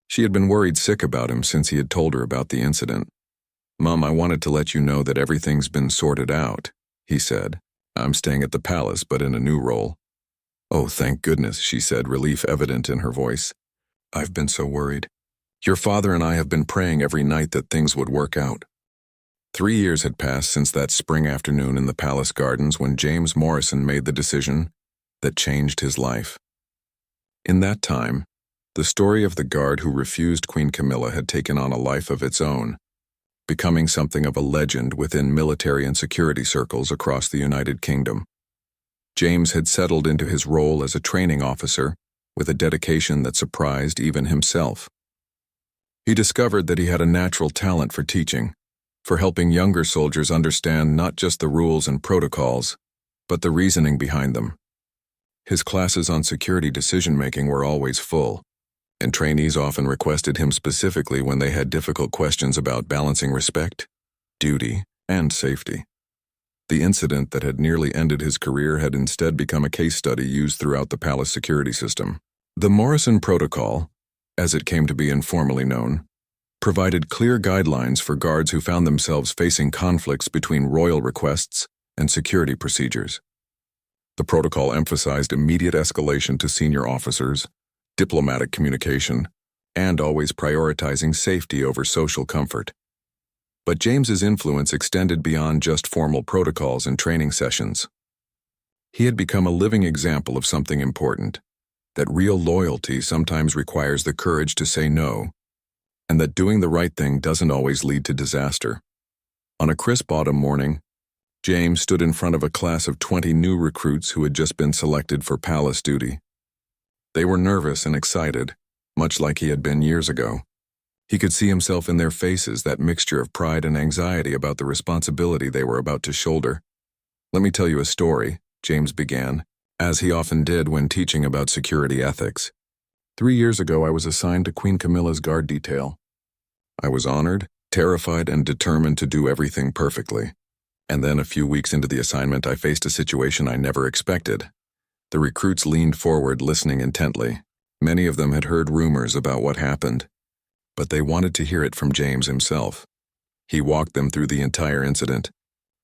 She had been worried sick about him since he had told her about the incident. Mom, I wanted to let you know that everything's been sorted out, he said. I'm staying at the palace, but in a new role. Oh, thank goodness, she said, relief evident in her voice. I've been so worried. Your father and I have been praying every night that things would work out. 3 years had passed since that spring afternoon in the palace gardens when James Morrison made the decision that changed his life. In that time, the story of the guard who refused Queen Camilla had taken on a life of its own, becoming something of a legend within military and security circles across the United Kingdom. James had settled into his role as a training officer with a dedication that surprised even himself. He discovered that he had a natural talent for teaching, for helping younger soldiers understand not just the rules and protocols, but the reasoning behind them. His classes on security decision-making were always full, and trainees often requested him specifically when they had difficult questions about balancing respect, duty, and safety. The incident that had nearly ended his career had instead become a case study used throughout the palace security system. The Morrison Protocol, as it came to be informally known, provided clear guidelines for guards who found themselves facing conflicts between royal requests and security procedures. The protocol emphasized immediate escalation to senior officers, diplomatic communication, and always prioritizing safety over social comfort. But James's influence extended beyond just formal protocols and training sessions. He had become a living example of something important, that real loyalty sometimes requires the courage to say no, and that doing the right thing doesn't always lead to disaster. On a crisp autumn morning, James stood in front of a class of 20 new recruits who had just been selected for palace duty. They were nervous and excited, much like he had been years ago. He could see himself in their faces, that mixture of pride and anxiety about the responsibility they were about to shoulder. Let me tell you a story, James began, as he often did when teaching about security ethics. 3 years ago, I was assigned to Queen Camilla's guard detail. I was honored, terrified, and determined to do everything perfectly. And then a few weeks into the assignment, I faced a situation I never expected. The recruits leaned forward, listening intently. Many of them had heard rumors about what happened, but they wanted to hear it from James himself. He walked them through the entire incident,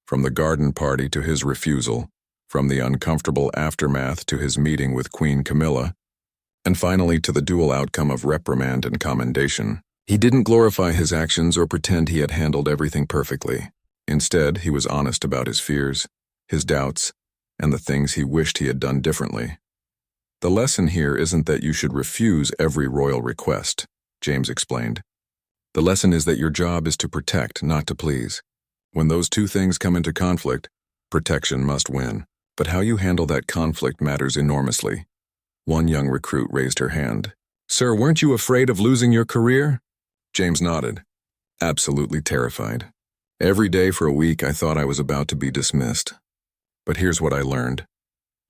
from the garden party to his refusal, from the uncomfortable aftermath to his meeting with Queen Camilla, and finally to the dual outcome of reprimand and commendation. He didn't glorify his actions or pretend he had handled everything perfectly. Instead, he was honest about his fears, his doubts, and the things he wished he had done differently. The lesson here isn't that you should refuse every royal request, James explained. The lesson is that your job is to protect, not to please. When those two things come into conflict, protection must win. But how you handle that conflict matters enormously. One young recruit raised her hand. "Sir, weren't you afraid of losing your career?" James nodded, absolutely terrified. Every day for a week, I thought I was about to be dismissed. But here's what I learned.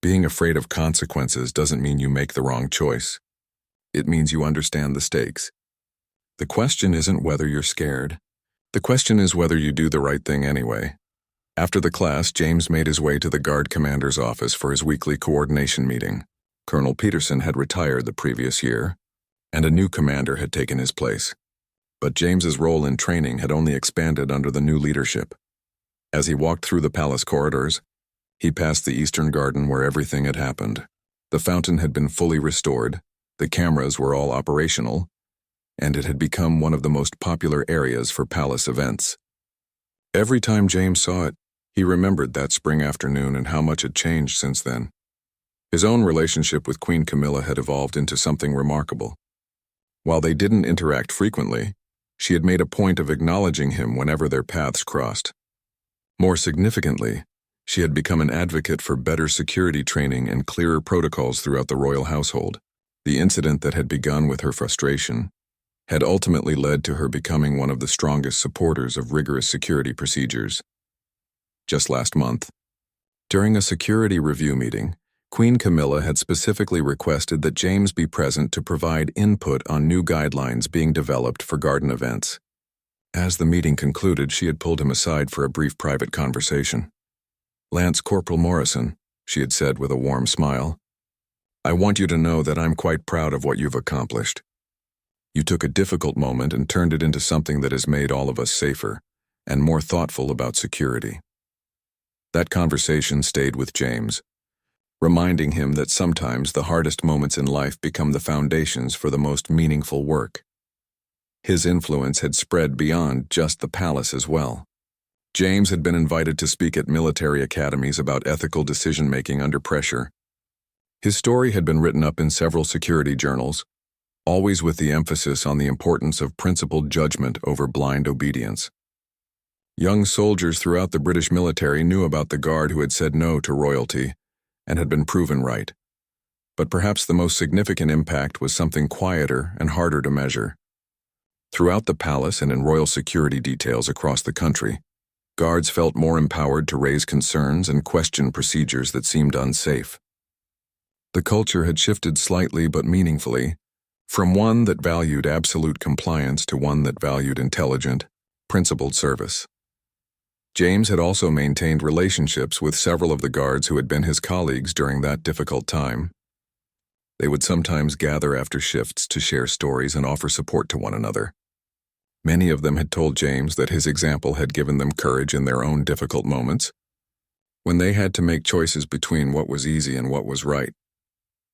Being afraid of consequences doesn't mean you make the wrong choice. It means you understand the stakes. The question isn't whether you're scared. The question is whether you do the right thing anyway. After the class, James made his way to the guard commander's office for his weekly coordination meeting. Colonel Peterson had retired the previous year, and a new commander had taken his place. But James's role in training had only expanded under the new leadership. As he walked through the palace corridors, he passed the eastern garden where everything had happened. The fountain had been fully restored, the cameras were all operational, and it had become one of the most popular areas for palace events. Every time James saw it, he remembered that spring afternoon and how much had changed since then. His own relationship with Queen Camilla had evolved into something remarkable. While they didn't interact frequently, she had made a point of acknowledging him whenever their paths crossed. More significantly, she had become an advocate for better security training and clearer protocols throughout the royal household. The incident that had begun with her frustration had ultimately led to her becoming one of the strongest supporters of rigorous security procedures. Just last month, during a security review meeting, Queen Camilla had specifically requested that James be present to provide input on new guidelines being developed for garden events. As the meeting concluded, she had pulled him aside for a brief private conversation. "Lance Corporal Morrison," she had said with a warm smile, "I want you to know that I'm quite proud of what you've accomplished. You took a difficult moment and turned it into something that has made all of us safer and more thoughtful about security." That conversation stayed with James, reminding him that sometimes the hardest moments in life become the foundations for the most meaningful work. His influence had spread beyond just the palace as well. James had been invited to speak at military academies about ethical decision-making under pressure. His story had been written up in several security journals, always with the emphasis on the importance of principled judgment over blind obedience. Young soldiers throughout the British military knew about the guard who had said no to royalty and had been proven right. But perhaps the most significant impact was something quieter and harder to measure. Throughout the palace and in royal security details across the country, guards felt more empowered to raise concerns and question procedures that seemed unsafe. The culture had shifted slightly but meaningfully, from one that valued absolute compliance to one that valued intelligent, principled service. James had also maintained relationships with several of the guards who had been his colleagues during that difficult time. They would sometimes gather after shifts to share stories and offer support to one another. Many of them had told James that his example had given them courage in their own difficult moments, when they had to make choices between what was easy and what was right.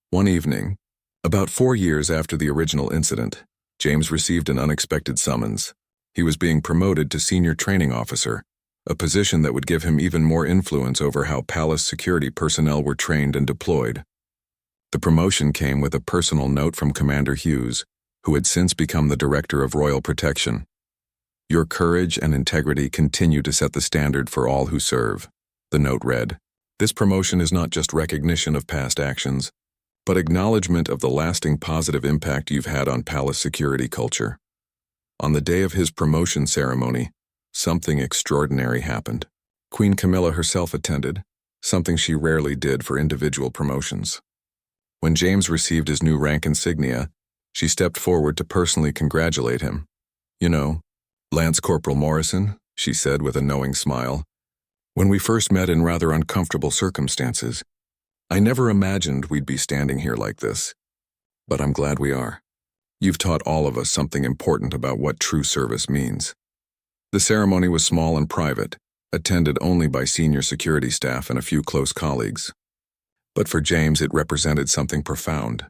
One evening, about 4 years after the original incident, James received an unexpected summons. He was being promoted to senior training officer, a position that would give him even more influence over how palace security personnel were trained and deployed. The promotion came with a personal note from Commander Hughes, who had since become the Director of Royal Protection. "Your courage and integrity continue to set the standard for all who serve," the note read. "This promotion is not just recognition of past actions, but acknowledgement of the lasting positive impact you've had on palace security culture." On the day of his promotion ceremony, something extraordinary happened. Queen Camilla herself attended, something she rarely did for individual promotions. When James received his new rank insignia, she stepped forward to personally congratulate him. "You know, Lance Corporal Morrison," she said with a knowing smile, "when we first met in rather uncomfortable circumstances, I never imagined we'd be standing here like this. But I'm glad we are. You've taught all of us something important about what true service means." The ceremony was small and private, attended only by senior security staff and a few close colleagues. But for James, it represented something profound.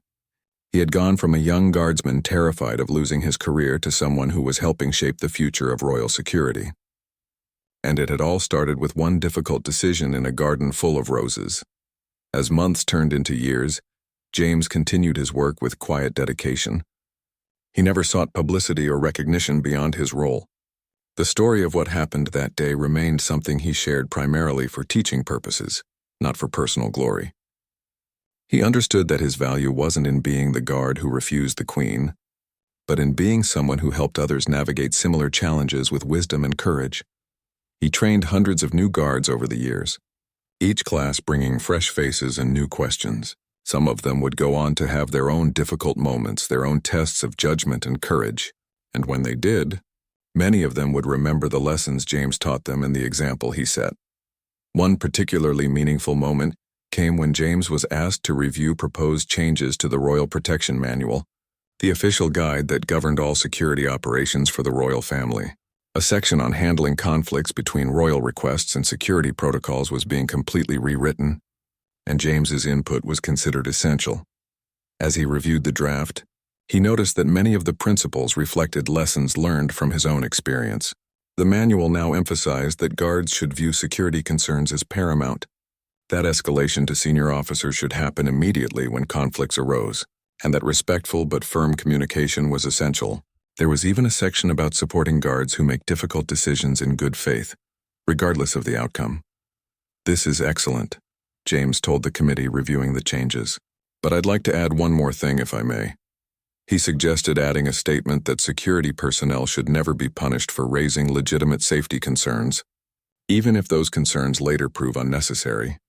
He had gone from a young guardsman terrified of losing his career to someone who was helping shape the future of royal security. And it had all started with one difficult decision in a garden full of roses. As months turned into years, James continued his work with quiet dedication. He never sought publicity or recognition beyond his role. The story of what happened that day remained something he shared primarily for teaching purposes, not for personal glory. He understood that his value wasn't in being the guard who refused the Queen, but in being someone who helped others navigate similar challenges with wisdom and courage. He trained hundreds of new guards over the years, each class bringing fresh faces and new questions. Some of them would go on to have their own difficult moments, their own tests of judgment and courage, and when they did, many of them would remember the lessons James taught them and the example he set. One particularly meaningful moment came when James was asked to review proposed changes to the Royal Protection Manual, the official guide that governed all security operations for the royal family. A section on handling conflicts between royal requests and security protocols was being completely rewritten, and James's input was considered essential. As he reviewed the draft, he noticed that many of the principles reflected lessons learned from his own experience. The manual now emphasized that guards should view security concerns as paramount, that escalation to senior officers should happen immediately when conflicts arose, and that respectful but firm communication was essential. There was even a section about supporting guards who make difficult decisions in good faith, regardless of the outcome. "This is excellent," James told the committee reviewing the changes. "But I'd like to add one more thing if I may." He suggested adding a statement that security personnel should never be punished for raising legitimate safety concerns, even if those concerns later prove unnecessary.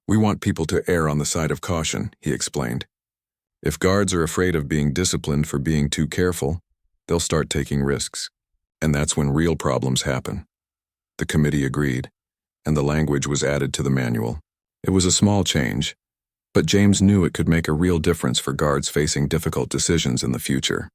"We want people to err on the side of caution," he explained. "If guards are afraid of being disciplined for being too careful, they'll start taking risks, and that's when real problems happen." The committee agreed, and the language was added to the manual. It was a small change, but James knew it could make a real difference for guards facing difficult decisions in the future.